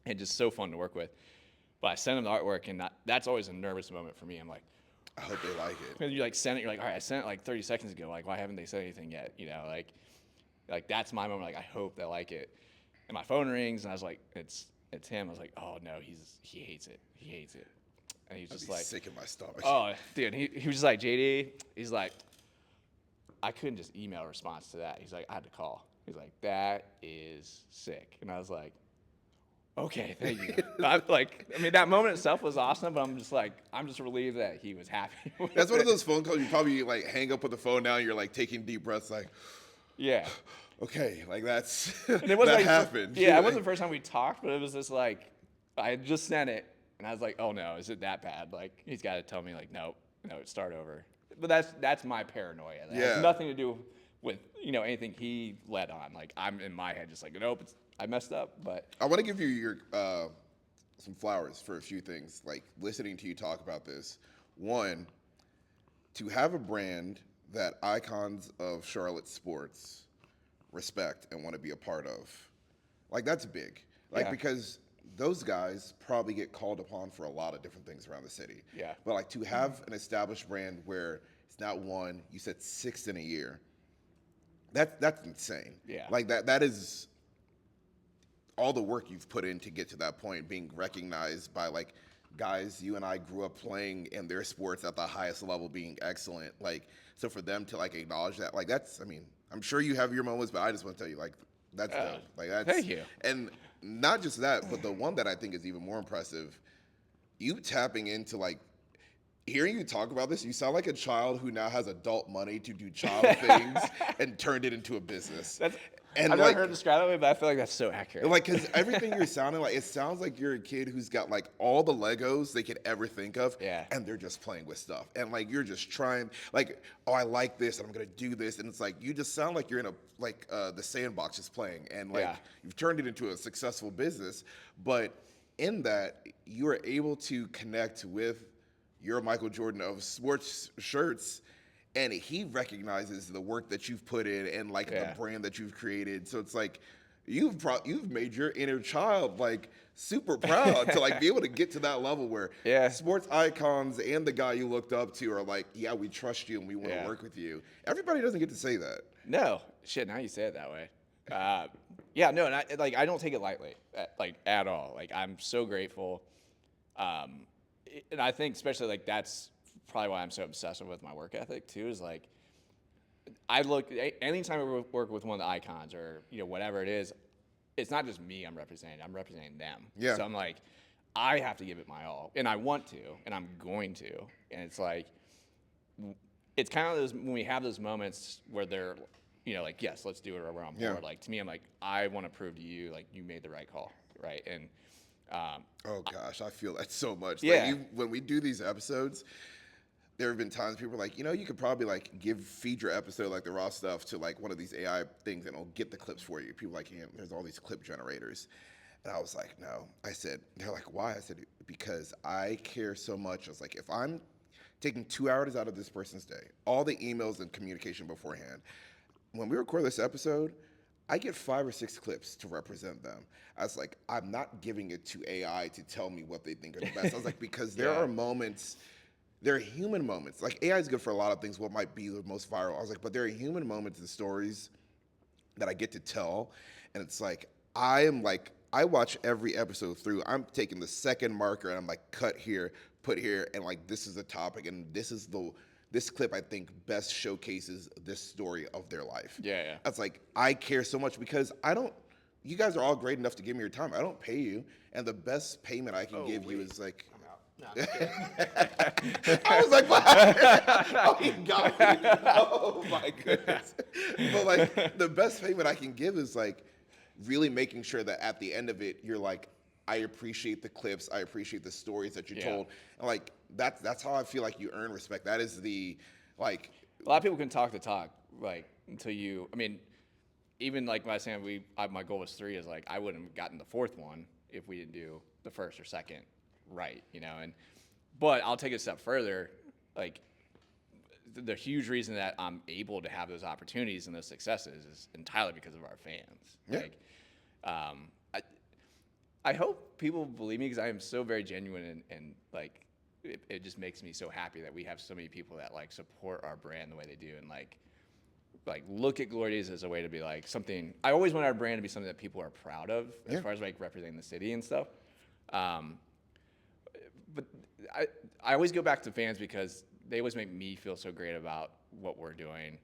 and just so fun to work with. But I sent him the artwork, and that's always a nervous moment for me. I'm like, I hope they like it. Because you like send it, you're like, all right, I sent it like 30 seconds ago. Like, why haven't they said anything yet? Like that's my moment. Like, I hope they like it. And my phone rings, and I was like, it's him. I was like, oh no, he hates it. He hates it. And he's just like sick in my stomach. Oh, dude, he was just like, JD. He's like, I couldn't just email a response to that. He's like, I had to call. He's like, that is sick. And I was like, okay, thank you. That moment itself was awesome, but I'm just relieved that he was happy. That's one of those phone calls you probably like hang up with the phone now. And you're like taking deep breaths, like, yeah, okay, like that's and it was that like, happened. Yeah, it wasn't the first time we talked, but it was just like I had just sent it, and I was like, oh no, is it that bad? Like he's got to tell me like, no, start over. But that's my paranoia. That has nothing to do with anything he led on. Like I'm in my head just like, nope, I messed up. But I want to give you your some flowers for a few things. Like listening to you talk about this, one, to have a brand that icons of Charlotte sports respect and want to be a part of, like that's big. Like because those guys probably get called upon for a lot of different things around the city. Yeah. But like to have an established brand where it's not one, you said 6 in a year. That's insane. Yeah. Like that is all the work you've put in to get to that point, being recognized by like guys you and I grew up playing in their sports at the highest level, being excellent. Like, so for them to like acknowledge that, like that's, I mean, I'm sure you have your moments, but I just want to tell you, like, that's dope. Like that's, thank you. And not just that, but the one that I think is even more impressive, you tapping into like, hearing you talk about this, you sound like a child who now has adult money to do child things and turned it into a business. I've never heard it described that way, but I feel like that's so accurate. Like, because everything you're sounding like, it sounds like you're a kid who's got like all the Legos they could ever think of, and they're just playing with stuff. And like, you're just trying, like, oh, I like this, and I'm gonna do this, and it's like you just sound like you're in the sandbox just playing, and like you've turned it into a successful business. But in that, you are able to connect with your Michael Jordan of sports shirts. And he recognizes the work that you've put in and like the brand that you've created. So it's like you've made your inner child like super proud to like be able to get to that level where sports icons and the guy you looked up to are like, yeah, we trust you and we want to work with you. Everybody doesn't get to say that. No, shit. Now you say it that way. No, and I don't take it lightly, at all. Like I'm so grateful, and I think especially like that's probably why I'm so obsessive with my work ethic too, is like I look anytime I work with one of the icons or whatever it is, it's not just me I'm representing them. So I'm like, I have to give it my all, and I want to, and I'm going to. And it's like, it's kind of those when we have those moments where they're like, yes, let's do it, or we're on board. Like to me, I'm like, I want to prove to you like you made the right call, right? And oh gosh, I feel that so much. Like when we do these episodes, there have been times people are like, you could probably like feed your episode like the raw stuff to like one of these AI things and it'll get the clips for you. People are like, there's all these clip generators. And I was like, no. I said, they're like, why? I said, because I care so much. I was like, if I'm taking 2 hours out of this person's day, all the emails and communication beforehand, when we record this episode, I get 5 or 6 clips to represent them. I was like, I'm not giving it to AI to tell me what they think are the best. I was like, because there are moments, there are human moments. Like AI is good for a lot of things, what might be the most viral. I was like, but there are human moments and stories that I get to tell. And it's like, I watch every episode through. I'm taking the second marker and I'm like, cut here, put here, and like, this is the topic. And this clip, I think, best showcases this story of their life. That's like, I care so much because you guys are all great enough to give me your time. I don't pay you. And the best payment I can give you is like, No, I'm just kidding. I was like, what? Oh, he got me. Oh my goodness. But like the best payment I can give is like really making sure that at the end of it, you're like, I appreciate the clips, I appreciate the stories that you told. And like that's how I feel like you earn respect. That is the like A lot of people can talk the talk, like until you. I mean, even like when I was saying my goal was 3, is like I wouldn't have gotten the 4th one if we didn't do the 1st or 2nd right, you know. And but I'll take it a step further, like the huge reason that I'm able to have those opportunities and those successes is entirely because of our fans. Yeah. Like, I hope people believe me because I am so very genuine and like it just makes me so happy that we have so many people that like support our brand the way they do and like look at Glory Days as a way to be like something. I always want our brand to be something that people are proud of as far as like representing the city and stuff. But I always go back to fans because they always make me feel so great about what we're doing,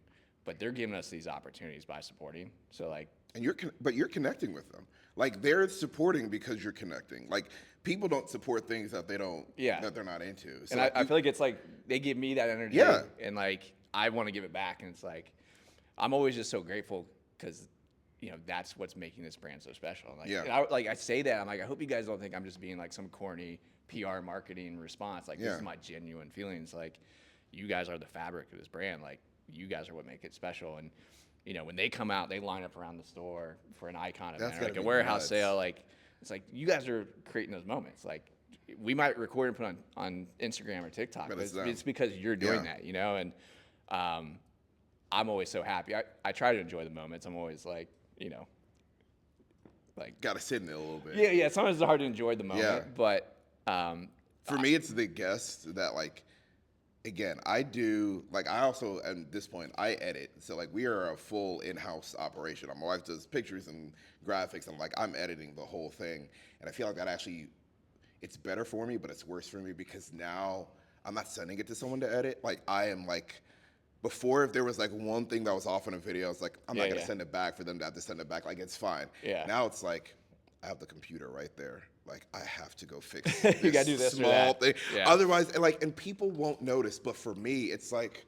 but they're giving us these opportunities by supporting. So like, and you're connecting with them. Like they're supporting because you're connecting. Like people don't support things that they don't, that they're not into. So and like I feel like it's like they give me that energy, and like I want to give it back, and it's like I'm always just so grateful because that's what's making this brand so special. Like, and I say that I'm like, I hope you guys don't think I'm just being like some corny PR marketing response. Like this is my genuine feelings. Like you guys are the fabric of this brand. Like you guys are what make it special. And when they come out, they line up around the store for an icon event or like a warehouse sale. Like it's like you guys are creating those moments. Like we might record and put on Instagram or TikTok, but it's because you're doing that, And I'm always so happy. I try to enjoy the moments. I'm always like, like gotta sit in it a little bit. Yeah. Sometimes it's hard to enjoy the moment, but for me, it's the guests that like. Again, I also at this point I edit, so like we are a full in-house operation. My wife does pictures and graphics, and like I'm editing the whole thing, and I feel like that actually it's better for me, but it's worse for me because now I'm not sending it to someone to edit. Like I am like. Before, if there was like one thing that was off in a video, it's like I'm not gonna send it back for them to have to send it back. Like it's fine. Yeah. Now it's like I have the computer right there. Like I have to go fix this you gotta do this small thing. Yeah. Otherwise, and people won't notice. But for me, it's like,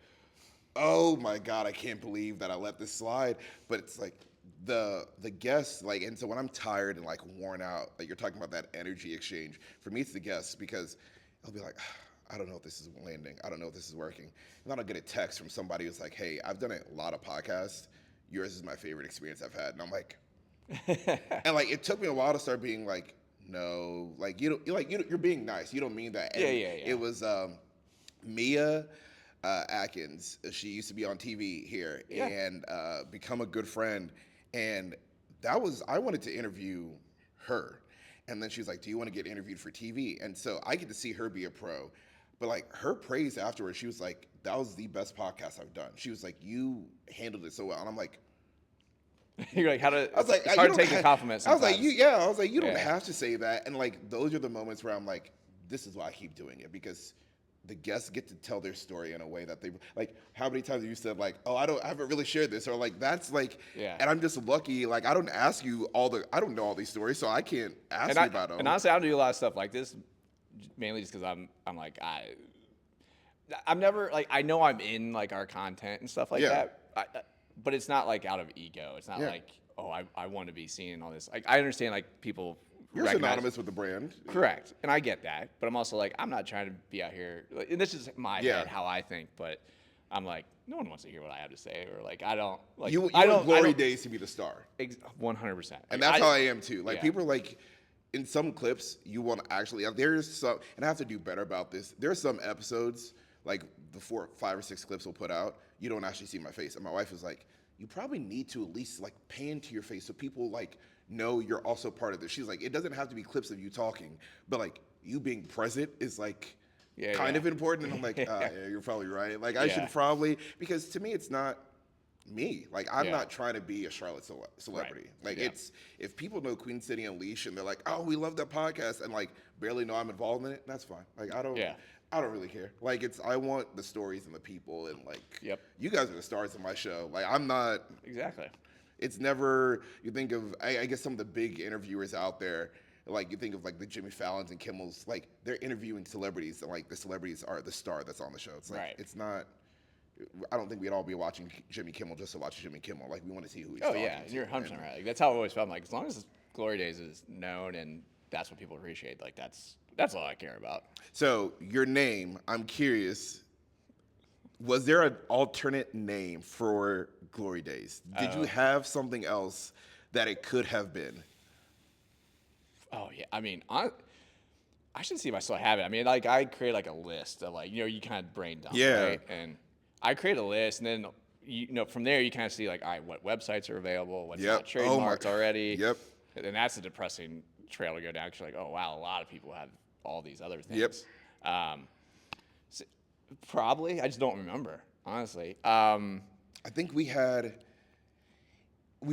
oh my God, I can't believe that I let this slide. But it's like the guests, like, and so when I'm tired and like worn out, like you're talking about that energy exchange. For me, it's the guests because I'll be like. I don't know if this is landing. I don't know if this is working. And then I'll get a text from somebody who's like, hey, I've done a lot of podcasts. Yours is my favorite experience I've had. And I'm like, and like, it took me a while to start being like, no, like, you're being nice. You don't mean that. And it was Mia Atkins. She used to be on TV here and become a good friend. And I wanted to interview her. And then she was like, do you want to get interviewed for TV? And so I get to see her be a pro. But like her praise afterwards, she was like, that was the best podcast I've done. She was like, you handled it so well. And I'm like, you're like, it's hard to take a compliment sometimes. I was like, you don't have to say that. And like, those are the moments where I'm like, this is why I keep doing it because the guests get to tell their story in a way that they like. How many times have you said like, oh, I haven't really shared this, or like that's like, and I'm just lucky. Like I don't ask you I don't know all these stories, so I can't ask you about them. And honestly, I don't do a lot of stuff like this, mainly just because I'm like I'm never like I know I'm in like our content and stuff like that, but it's not like out of ego. It's not like I want to be seen and all this. Like I understand like people. You're synonymous with the brand. Correct. And I get that. But I'm also like, I'm not trying to be out here. Like, and this is my head, how I think. But I'm like, no one wants to hear what I have to say. Or like, I don't. Like, you want Glory Days to be the star. 100%. And that's how I am too. Like, people are like, in some clips, you want to actually, there's some, and I have to do better about this. There's some episodes, like the 5 or 6 clips we'll put out, you don't actually see my face. And my wife was like, you probably need to at least like pan to your face so people like, no, you're also part of this. She's like, it doesn't have to be clips of you talking, but like you being present is like kind of important. And I'm like, you're probably right. Like I should probably, because to me, it's not me. Like I'm not trying to be a Charlotte celebrity. Like it's, if people know Queen City Unleashed and they're like, oh, we love that podcast and like barely know I'm involved in it, that's fine. Like I don't really care. Like I want the stories and the people and like, you guys are the stars of my show. Like I'm not. Exactly. It's never, you think of, I guess some of the big interviewers out there, Like you think of like the Jimmy Fallons and Kimmels, like they're interviewing celebrities, and like the celebrities are the star that's on the show. It's like it's not. I don't think we'd all be watching Jimmy Kimmel just to watch Jimmy Kimmel. Like we want to see who he's talking to. You're 100% right. Like, that's how it always felt. Like as long as Glory Days is known and that's what people appreciate, like that's all I care about. So your name, I'm curious. Was there an alternate name for Glory Days? Did you have something else that it could have been? Oh yeah, I mean, I should see if I still have it. I mean, like I create like a list of like you kind of brain dump, right? And I create a list, and then from there you kind of see like, all right, what websites are available, what's not trademarked already. Yep. And that's a depressing trail to go down. Because you're like, oh wow, a lot of people have all these other things. Yep. So probably, I just don't remember, honestly. I think we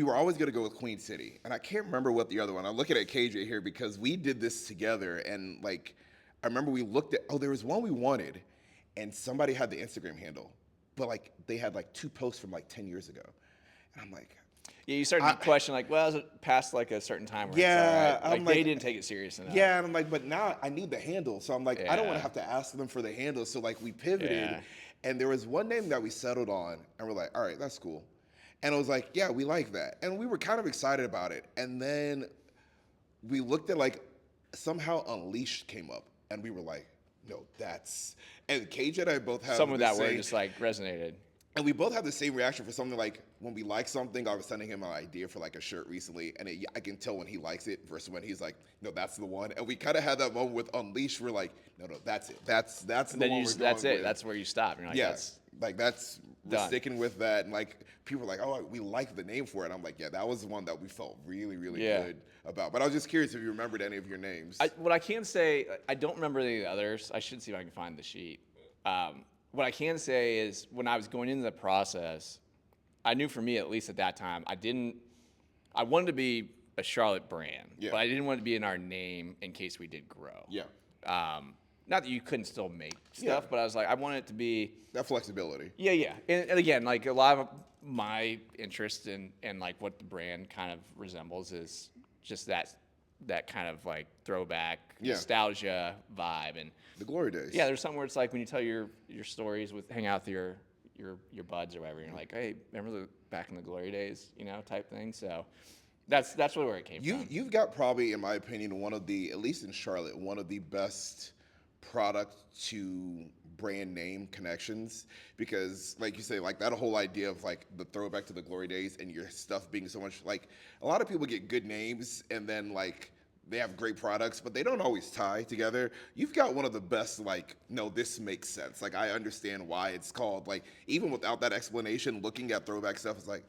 were always going to go with Queen City, and I can't remember what the other one. I'm looking at KJ here because we did this together, and like I remember we looked at there was one we wanted, and somebody had the Instagram handle, but like they had like 2 posts from like 10 years ago, and I'm like. Yeah, you started to question like, well, is it past like a certain time? Where it's all right? Like they didn't take it serious enough. Yeah, and I'm like, but now I need the handle, so I'm like, I don't want to have to ask them for the handle. So like we pivoted, and there was one name that we settled on, and we're like, all right, that's cool. And I was like, yeah, we like that. And we were kind of excited about it. And then we looked at like, somehow Unleashed came up. And we were like, no, and KJ and I both have some of that word just like resonated. And we both have the same reaction for something like when we like something. I was sending him an idea for like a shirt recently, and I can tell when he likes it versus when he's like, no, that's the one. And we kind of had that moment with Unleashed. We're like, no, that's it. That's the one we're going that's it. with. That's where you stop. You're like, we're sticking with that. And like people are like, oh, we like the name for it. I'm like, yeah, that was the one that we felt really, really good about. But I was just curious if you remembered any of your names. What I can say, I don't remember any of the others. I should see if I can find the sheet. What I can say is when I was going into the process, I knew for me, at least at that time, I wanted to be a Charlotte brand, but I didn't want it to be in our name in case we did grow. Yeah. Not that you couldn't still make stuff, but I was like, I want it to be that flexibility. Yeah. And again, like a lot of my interest in like what the brand kind of resembles is just that kind of like throwback nostalgia vibe and the Glory Days. Yeah, there's something where it's like when you tell your stories hang out with your buds or whatever, and you're like, hey, remember back in the Glory Days, type thing. So that's really where it came from. You've got probably, in my opinion, one of the, at least in Charlotte, one of the best product to brand name connections, because like you say, like that whole idea of like the throwback to the Glory Days and your stuff being so much like, a lot of people get good names and then like they have great products, but they don't always tie together. You've got one of the best, like, no, this makes sense. Like, I understand why it's called, like, even without that explanation, looking at throwback stuff is like,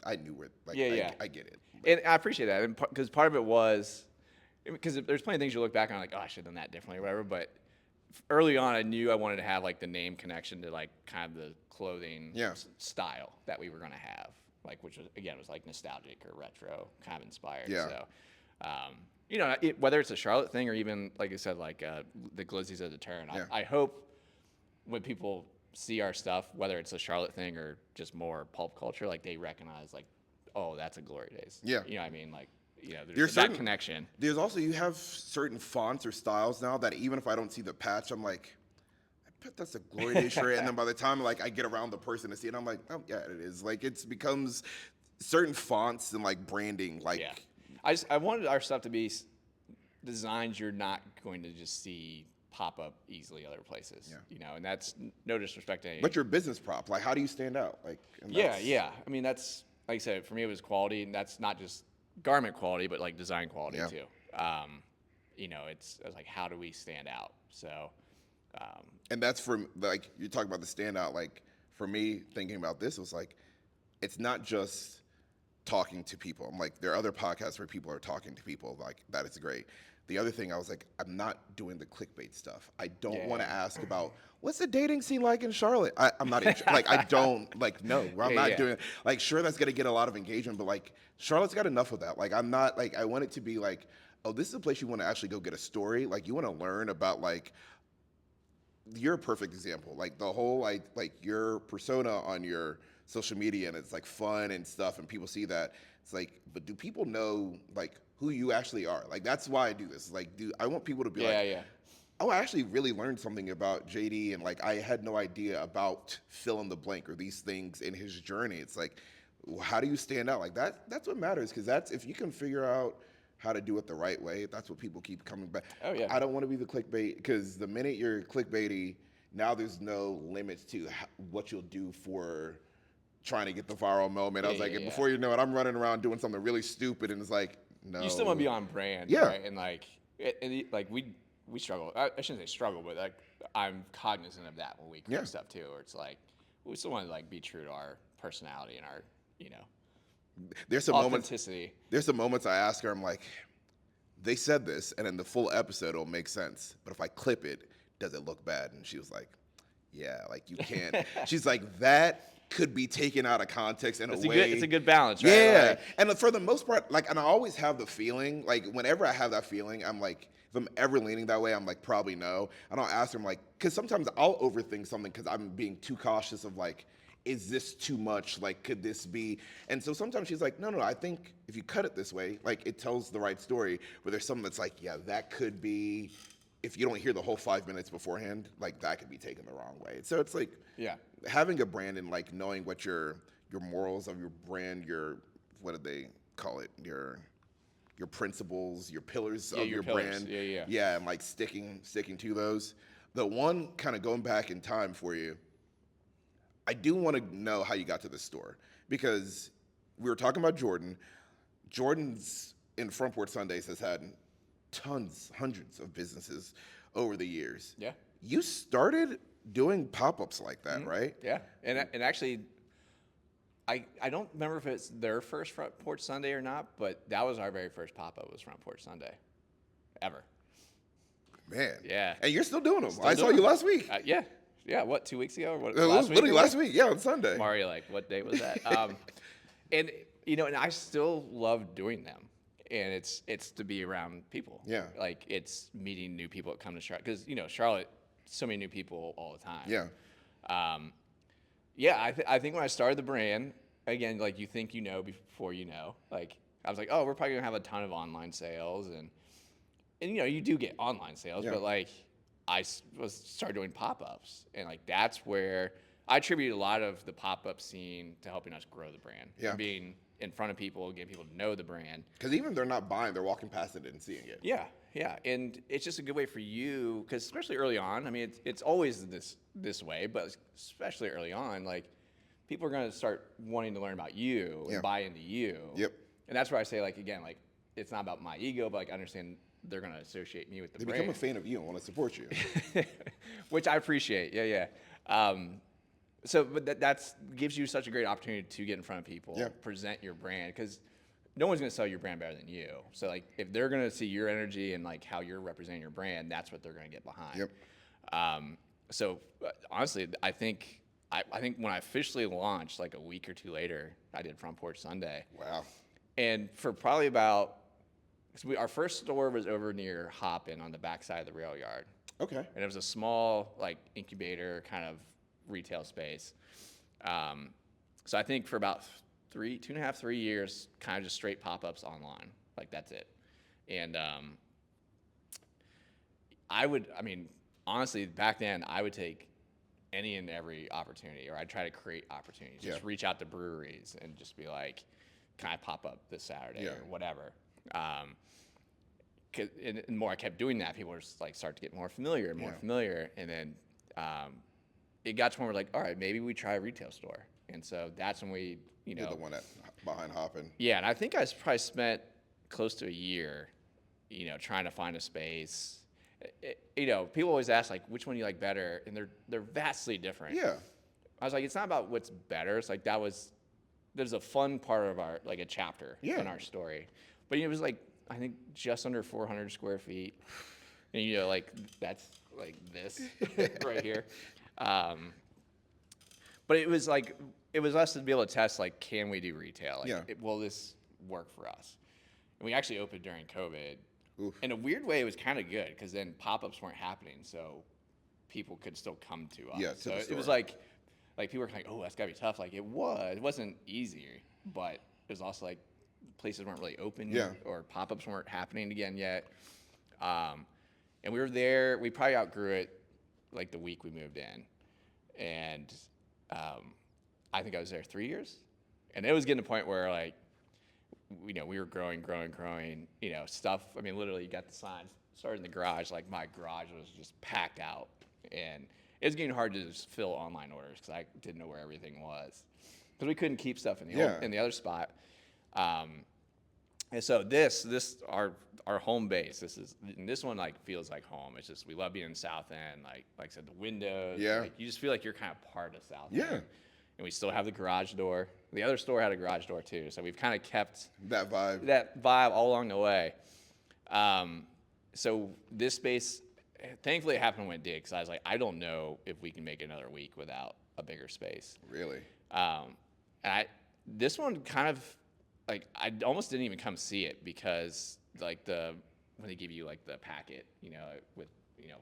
I knew it. Like, I get it. And I appreciate that. Because part of it was, because there's plenty of things you look back on, like, oh, I should have done that differently or whatever. But early on, I knew I wanted to have, like, the name connection to, like, kind of the clothing style that we were going to have. Like, which was, again, was, like, nostalgic or retro kind of inspired. Yeah. So, whether it's a Charlotte thing or even, like I said, like the Glizzies as a turn, I hope when people see our stuff, whether it's a Charlotte thing or just more pulp culture, like they recognize, like, oh, that's a Glory Days. Yeah. You know what I mean? Like, there's that connection. There's also, you have certain fonts or styles now that even if I don't see the patch, I'm like, I bet that's a Glory Days shirt. And then by the time, like, I get around the person to see it, I'm like, oh, yeah, it is. Like, it becomes certain fonts and, like, branding, like... Yeah. I wanted our stuff to be designs you're not going to just see pop up easily other places. And that's no disrespect to anyone. But your business prop, like, how do you stand out? Like, yeah. I mean, that's, like I said, for me it was quality, and that's not just garment quality, but like design quality too. It's like, how do we stand out? So, and that's for, like, you talk about the standout. Like, for me, thinking about this, it was like, it's not just talking to people. I'm like, there are other podcasts where people are talking to people, like, that is great. The other thing, I was like, I'm not doing the clickbait stuff. I don't want to ask about what's the dating scene like in Charlotte. I'm not like, I don't, like, no, I'm not doing, like, sure, that's going to get a lot of engagement, but like, Charlotte's got enough of that. Like, I'm not, like, I want it to be like, oh, this is a place you want to actually go get a story. Like, you want to learn about, like, you're a perfect example. Like, the whole, like your persona on your social media, and it's like fun and stuff, and people see that. It's like, but do people know, like, who you actually are. Like, that's why I do this. Like, dude, I want people to be Yeah, like, yeah. oh, I actually really learned something about JD, and like I had no idea about fill in the blank or these things in his journey. It's like, how do you stand out? Like that's what matters, because that's if you can figure out how to do it the right way, that's what people keep coming back. Oh, yeah. I don't want to be the clickbait, because the minute you're clickbaity, now there's no limits to what you'll do for trying to get the viral moment. I was like, and before you know it, I'm running around doing something really stupid, and it's like, no. You still want to be on brand, Yeah. right? And like, like we struggle. I shouldn't say struggle, but like I'm cognizant of that when we create stuff too. Where it's like we still want to like be true to our personality and our there's some authenticity. There's some moments I ask her, I'm like, they said this, and in the full episode it'll make sense, but if I clip it, does it look bad? And she was like, yeah, like you can't. She's like, that could be taken out of context in a way. It's a good balance, right? Yeah, like, and for the most part, like, and I always have the feeling, like, whenever I have that feeling, I'm like, if I'm ever leaning that way, I'm like, probably no. I don't ask her, I'm like, because sometimes I'll overthink something because I'm being too cautious of like, is this too much? Like, could this be? And so sometimes she's like, no, I think if you cut it this way, like, it tells the right story. Where there's something that's like, yeah, that could be, if you don't hear the whole 5 minutes beforehand, like, that could be taken the wrong way. So it's like, having a brand and like knowing what your morals of your brand, your, what do they call it? Your principles, your pillars of your brand. Yeah, and like sticking to those. The one kind of going back in time for you, I do want to know how you got to the store, because we were talking about Jordan. Jordan's in Front Porch Sundays has had tons, hundreds of businesses over the years. Yeah. You started doing pop-ups like that, right? Yeah. And actually, I don't remember if it's their first Front Porch Sunday or not, but that was our very first pop-up, was Front Porch Sunday, ever. Man. Yeah. And you're still doing them. I saw you last week. Yeah. Yeah, what, 2 weeks ago? Or what, It was literally last week, yeah, on Sunday. Mario, like, what day was that? And, and I still love doing them. And it's to be around people. Yeah. Like, it's meeting new people that come to Charlotte. Because, Charlotte, so many new people all the time. Yeah. I think when I started the brand, again, like, you think you know before you know. Like, I was like, oh, we're probably going to have a ton of online sales. And you do get online sales, but, like, I started doing pop-ups, and like that's where I attribute a lot of the pop-up scene to helping us grow the brand. Yeah. And being in front of people, getting people to know the brand. Because even if they're not buying, they're walking past it and seeing it. Yeah, and it's just a good way for you, because especially early on, I mean, it's always this way, but especially early on, like, people are going to start wanting to learn about you and buy into you. Yep. And that's where I say, like, again, like, it's not about my ego, but like, understand they're going to associate me with the brand. They become a fan of you and want to support you. Which I appreciate. Yeah. But that gives you such a great opportunity to get in front of people, present your brand, because no one's going to sell your brand better than you. So like, if they're going to see your energy and like how you're representing your brand, that's what they're going to get behind. So honestly, I think when I officially launched, like a week or two later, I did Front Porch Sunday. Wow. And for probably about, our first store was over near Hoppin on the backside of the rail yard. Okay. And it was a small, like, incubator kind of retail space. So I think for about 2.5, 3 years, kind of just straight pop-ups online. Like, that's it. And honestly, back then, I would take any and every opportunity, or I'd try to create opportunities. Just reach out to breweries and just be like, can I pop up this Saturday or whatever? And the more I kept doing that, people were just like, start to get more familiar and more familiar. And then it got to one where we're like, all right, maybe we try a retail store. And so that's when we, You're the one behind Hoppin. Yeah, and I think I probably spent close to a year, trying to find a space. People always ask, like, which one do you like better? And they're vastly different. Yeah. I was like, it's not about what's better. It's like there's a fun part of our, like, a chapter in our story. But it was like, I think just under 400 square feet. And, like, that's like this right here. But it was us to be able to test, like, can we do retail? Like, will this work for us? And we actually opened during COVID. Oof. In a weird way, it was kind of good, because then pop-ups weren't happening, so people could still come to us. Yeah, so it was like people were like, oh, that's got to be tough. Like, it wasn't easy, but it was also like, places weren't really open Yeah. or pop-ups weren't happening again yet. And we were there. We probably outgrew it like the week we moved in, and I think I was there 3 years, and it was getting to the point where like, we were growing. Stuff. I mean, literally, you got the signs started in the garage. Like my garage was just packed out, and it was getting hard to just fill online orders because I didn't know where everything was, because we couldn't keep stuff in the other spot. And so our home base. This one like feels like home. It's just we love being in South End. Like I said, the windows. Yeah. Like, you just feel like you're kind of part of South Yeah. End. And we still have the garage door. The other store had a garage door too, so we've kind of kept That vibe. that vibe all along the way. So this space, thankfully, it happened when it did, because I was like, I don't know if we can make another week without a bigger space. Really? This one kind of, like, I almost didn't even come see it, because like when they give you like the packet, with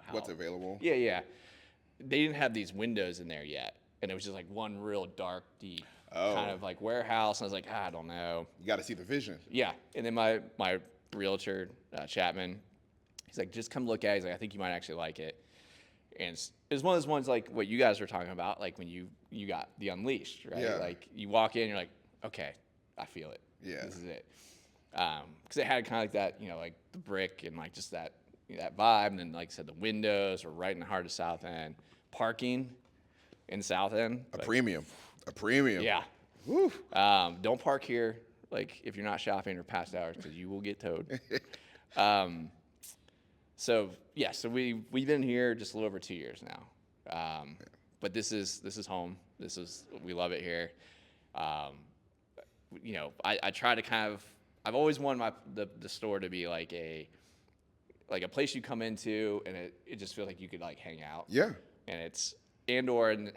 how What's available? Yeah. They didn't have these windows in there yet, and it was just like one real dark, deep kind of like warehouse. And I was like, I don't know. You got to see the vision. Yeah, and then my realtor, Chapman, he's like, just come look at it. He's like, I think you might actually like it. And it's one of those ones like what you guys were talking about, like when you got the Unleashed, right? Yeah. Like you walk in, you're like, okay, I feel it. Yeah. This is it. Because it had kind of like that, like the brick and like just that vibe. And then, like I said, the windows were right in the heart of South End. Parking in South End. A premium. Yeah. Woo. Don't park here, like if you're not shopping or past hours, because you will get towed. So we've been here just a little over 2 years now. But this is home. We love it here. I try to kind of, I've always wanted the store to be like a place you come into and it just feels like you could like hang out. Yeah. And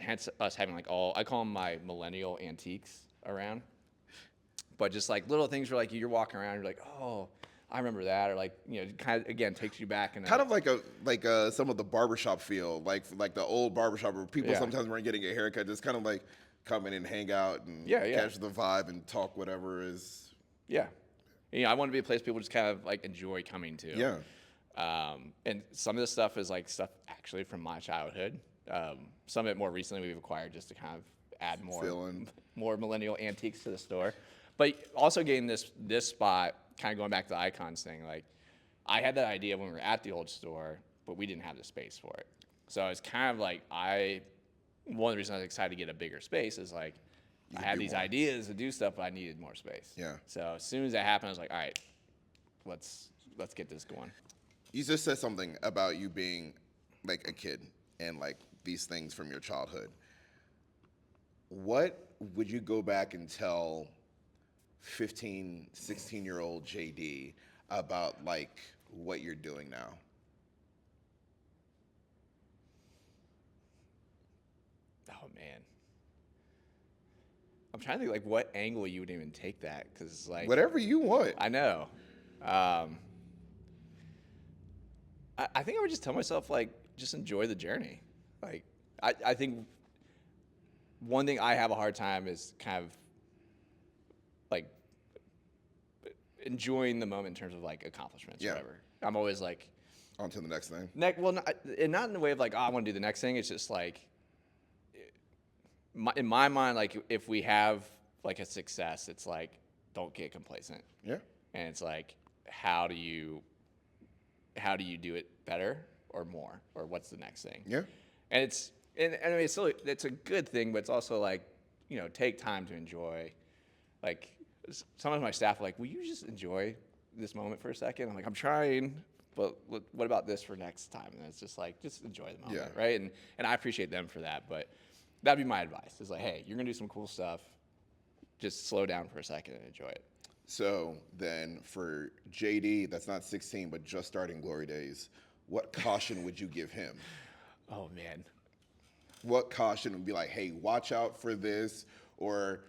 hence us having like I call them my millennial antiques around. But just like little things where like you're walking around, you're like, oh, I remember that, or like kind of again takes you back and kind of like some of the barbershop feel, like the old barbershop where people sometimes weren't getting a haircut, just kind of like come in and hang out and catch the vibe and talk whatever is. Yeah, I want to be a place people just kind of like enjoy coming to. Yeah. And some of this stuff is like stuff actually from my childhood. Some of it more recently we've acquired just to kind of add more millennial antiques to the store. But also getting this spot, kind of going back to the icons thing, like I had that idea when we were at the old store, but we didn't have the space for it. So it's kind of like one of the reasons I was excited to get a bigger space is like I had these ideas to do stuff, but I needed more space. Yeah. So as soon as that happened, I was like, all right, let's get this going. You just said something about you being like a kid and like these things from your childhood. What would you go back and tell 15, 16-year-old JD about like what you're doing now? Oh man, I'm trying to think like what angle you would even take that, because like Whatever you want. I know. I think I would just tell myself like just enjoy the journey. Like I think one thing I have a hard time is kind of like enjoying the moment in terms of like accomplishments or whatever. I'm always like on to the next thing. Not in the way of like, oh, I want to do the next thing. It's just like in my mind, like if we have like a success, it's like don't get complacent. Yeah. And it's like how do you do it better or more, or what's the next thing? Yeah. And I mean it's a good thing, but it's also like take time to enjoy. Like some of my staff are like, will you just enjoy this moment for a second? I'm like, I'm trying, but what about this for next time? And it's just like, just enjoy the moment, right? And I appreciate them for that, but that'd be my advice. It's like, hey, you're gonna do some cool stuff. Just slow down for a second and enjoy it. So then for JD, that's not 16, but just starting Glory Days, what caution would you give him? Oh man. What caution would be like, hey, watch out for this, or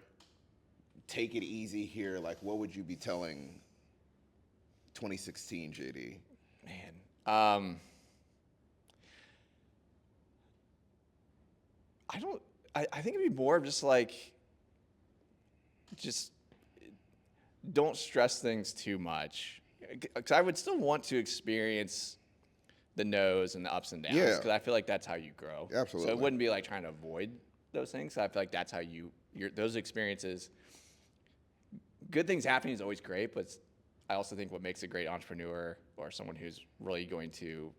take it easy here? Like, what would you be telling 2016 JD? Man. I think it'd be more of just like, don't stress things too much. Because I would still want to experience the no's and the ups and downs. Yeah. Because I feel like that's how you grow. Absolutely. So it wouldn't be like trying to avoid those things. I feel like that's how those experiences. Good things happening is always great, but I also think what makes a great entrepreneur or someone who's really going to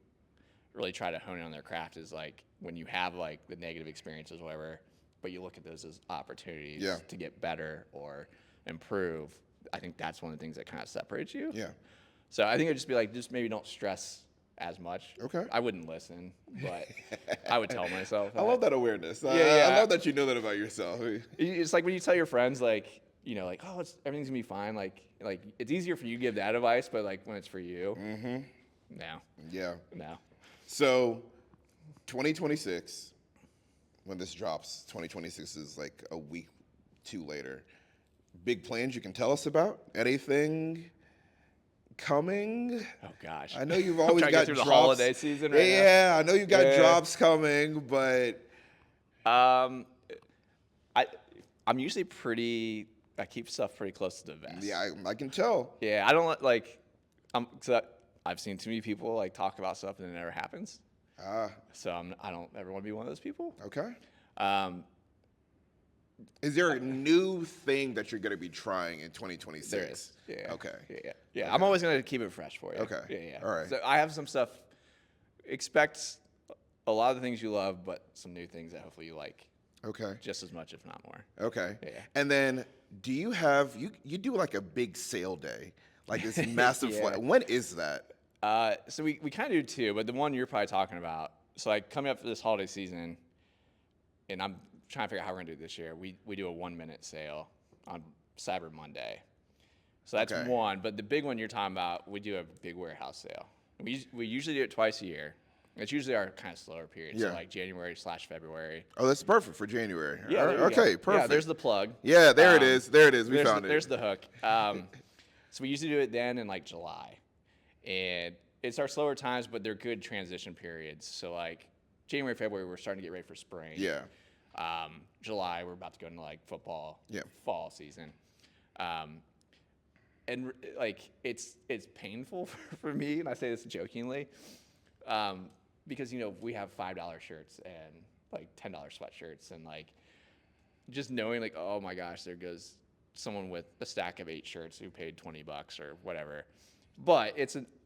really try to hone in on their craft is like when you have like the negative experiences or whatever, but you look at those as opportunities to get better or improve. I think that's one of the things that kind of separates you. Yeah. So I think it'd just be like, just maybe don't stress as much. Okay. I wouldn't listen, but I would tell myself that. I love that awareness. Yeah, I love that you know that about yourself. It's like when you tell your friends, like, you know, like, oh, everything's gonna be fine. Like it's easier for you to give that advice, but like when it's for you, no. Yeah. No. So 2026, when this drops, 2026 is like a week, 2 later. Big plans you can tell us about? Anything coming? Oh gosh. I know you've always got get through drops. The holiday season right now. Yeah, I know you've got drops coming, but I'm usually I keep stuff pretty close to the vest. yeah, I can tell. Yeah, I don't like so I've seen too many people like talk about stuff and it never happens. So I don't ever want to be one of those people. Okay. Um, Is there a new thing that you're going to be trying in 2026? There is. Yeah. Okay. Yeah. Okay. I'm always gonna keep it fresh for you. Okay. Yeah. All right. So I have some stuff. Expect a lot of the things you love, but some new things that hopefully you like Okay. just as much, if not more. Okay. Yeah. And then do you have you do like a big sale day, like this massive Yeah. flight? When is that? So we kind of do too, but the one you're probably talking about. So like coming up for this holiday season, and I'm trying to figure out how we're gonna do it this year. We do a 1-minute sale on Cyber Monday. So that's Okay. one. But the big one you're talking about, we do a big warehouse sale. We usually do it twice a year. It's usually our kind of slower period, Yeah. so like January/February. Oh, that's perfect for January. Yeah, there you Okay, go. perfect. Yeah, there's the plug. Yeah, there it is. There it is. We There's found the, it. There's the hook. So we usually do it then in like July, and it's our slower times, but they're good transition periods. So like January, February, we're starting to get ready for spring. Yeah. July, we're about to go into like football, fall season. And like it's painful for me, and I say this jokingly, because you know we have $5 shirts and like $10 sweatshirts, and like just knowing like, oh my gosh, there goes someone with a stack of 8 shirts who paid $20 or whatever. But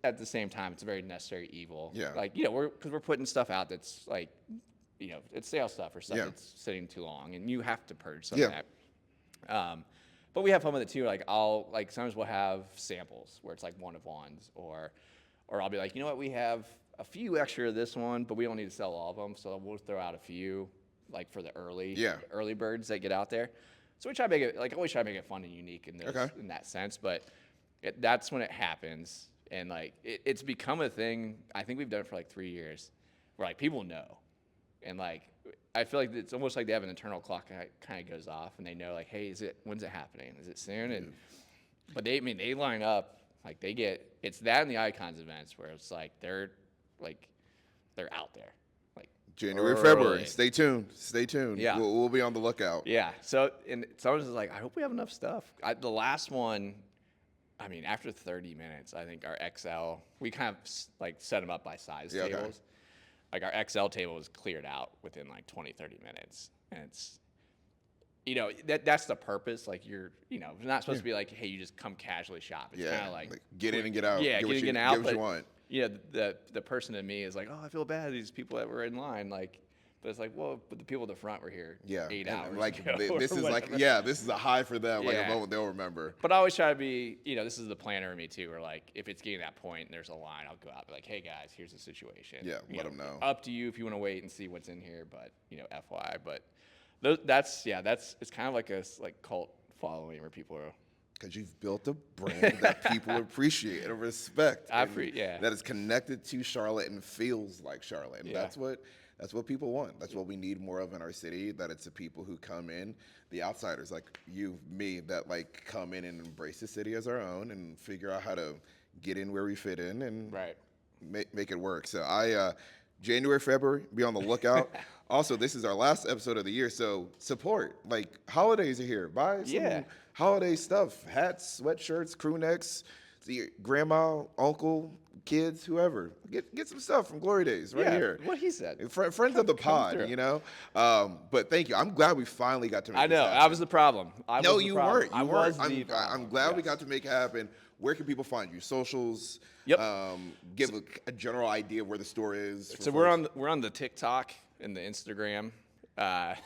at the same time, it's a very necessary evil. Yeah. Like, you know, because we're putting stuff out that's like, you know, it's sale stuff or stuff Yeah. that's sitting too long, and you have to purge some of Yeah. that. But we have fun with it too. Like sometimes we'll have samples where it's like one of ones, or I'll be like, you know what, we have a few extra of this one, but we don't need to sell all of them, so we'll throw out a few, like for the early birds that get out there. So we try to make it, like, always try to make it fun and unique in that sense. But that's when it happens, and like it's become a thing. I think we've done it for like 3 years, where like people know, and like I feel like it's almost like they have an internal clock that kind of goes off, and they know like, hey, when's it happening? Is it soon? And but they line up, like it's that and the Icons events where it's like they're out there, like January, early. February. Stay tuned. Stay tuned. Yeah. We'll be on the lookout. Yeah. So and someone's just like, I hope we have enough stuff. The last one, I mean, after 30 minutes, I think our XL, we kind of like set them up by size tables. Like our XL table was cleared out within like 20, 30 minutes. And it's, you know, that's the purpose. Like you're not supposed to be like, hey, you just come casually shop. It's kind of like get in and get out. Yeah, get in and get out. Get what you want. Yeah, the person in me is like, oh, I feel bad. These people that were in line, like, but it's like, well, but the people at the front were here 8 hours like ago. this is like, this is a high for them, like a moment they'll remember. But I always try to be, this is the planner in me too, where like, if it's getting to that point and there's a line, I'll go out and be like, hey guys, here's the situation. Yeah, let them know. Up to you if you want to wait and see what's in here, but FYI. But it's kind of like a cult following where people are. Because you've built a brand that people appreciate and respect. That is connected to Charlotte and feels like Charlotte. And that's what people want. That's what we need more of in our city, that it's the people who come in, the outsiders like you, me, that like come in and embrace the city as our own and figure out how to get in where we fit in and make it work. So January, February, be on the lookout. Also, this is our last episode of the year, so support. Like, holidays are here. Buy some holiday stuff: hats, sweatshirts, crew necks. See your grandma, uncle, kids, whoever. Get some stuff from Glory Days right here. What he said. Friends of the pod, you know. But thank you. I'm glad we finally got to make. I know. This happen. I was the problem. No, you weren't. You weren't. I'm glad we got to make it happen. Where can people find you? Socials. Yep. Give a general idea of where the store is. So we're on the TikTok and the Instagram. I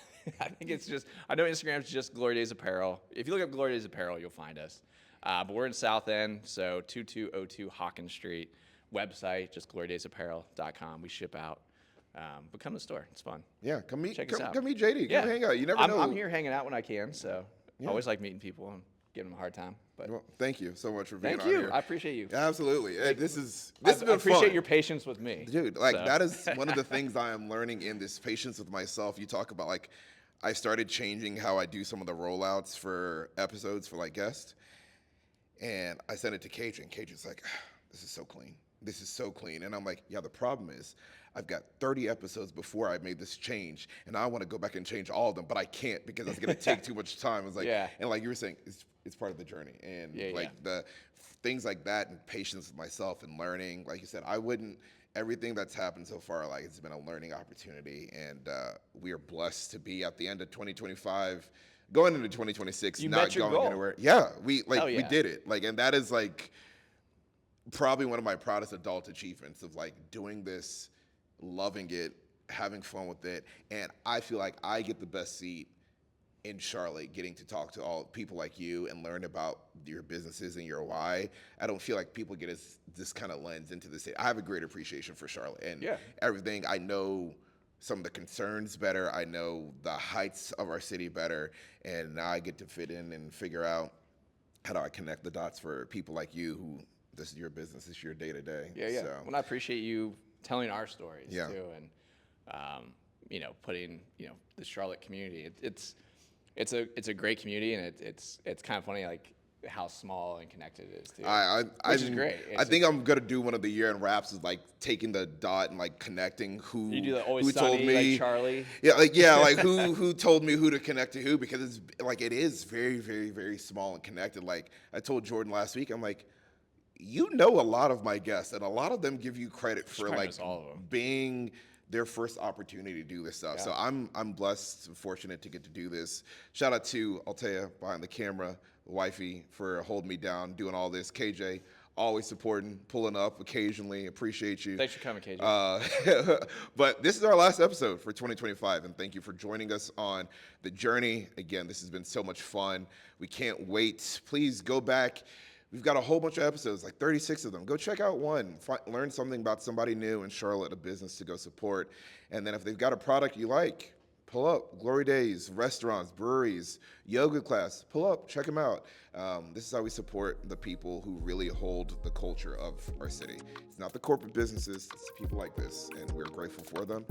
think I know Instagram's just Glory Days Apparel. If you look up Glory Days Apparel, you'll find us. But we're in South End, so 2202 Hawkins Street. Website, just glorydaysapparel.com. We ship out. But come to the store. It's fun. Yeah, come meet JD. Yeah. Come hang out. You never know. I'm here hanging out when I can, so I always like meeting people and giving them a hard time. But well, thank you so much for being on here. here. I appreciate you. Absolutely. This has been I appreciate fun. your patience with me. Dude, that is one of the things I am learning in this patience with myself. You talk about, like, I started changing how I do some of the rollouts for episodes for, like, guests. And I sent it to Cajun. Cajun's like, this is so clean. This is so clean. And I'm like, yeah, the problem is I've got 30 episodes before I made this change, and I want to go back and change all of them, but I can't because it's going to take too much time. It's like, and like you were saying, it's part of the journey. And the things like that and patience with myself and learning, like you said, everything that's happened so far, like, it's been a learning opportunity. And we are blessed to be at the end of 2025, going into 2026, not going anywhere. Yeah, we did it. Like, and that is like probably one of my proudest adult achievements of, like, doing this, loving it, having fun with it. And I feel like I get the best seat in Charlotte, getting to talk to all people like you and learn about your businesses and your why. I don't feel like people get this kind of lens into this. I have a great appreciation for Charlotte and everything. I know some of the concerns better. I know the heights of our city better. And now I get to fit in and figure out how do I connect the dots for people like you who this is your business, this is your day to day. Yeah. So. Well, I appreciate you telling our stories too, and putting the Charlotte community. It's a great community, and it's kind of funny, like, how small and connected it is too. Which is great. I think I'm gonna do one of the year-end raps is, like, taking the dot and, like, connecting who you do the Always who Sunny, told me, like Charlie. Like who told me who to connect to who, because it is very, very, very small and connected. Like, I told Jordan last week, I'm like, you know a lot of my guests, and a lot of them give you credit for, like, being their first opportunity to do this stuff. Yeah. So I'm blessed and fortunate to get to do this. Shout out to Altea behind the camera, wifey, for holding me down, doing all this. KJ, always supporting, pulling up occasionally. Appreciate you. Thanks for coming, KJ. But this is our last episode for 2025, and thank you for joining us on the journey. Again, this has been so much fun. We can't wait. Please go back. We've got a whole bunch of episodes, like 36 of them. Go check out one. Learn something about somebody new in Charlotte, a business to go support. And then if they've got a product you like, pull up. Glory Days, restaurants, breweries, yoga class, pull up, check them out. This is how we support the people who really hold the culture of our city. It's not the corporate businesses, it's people like this, and we're grateful for them.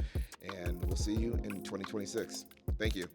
And we'll see you in 2026. Thank you.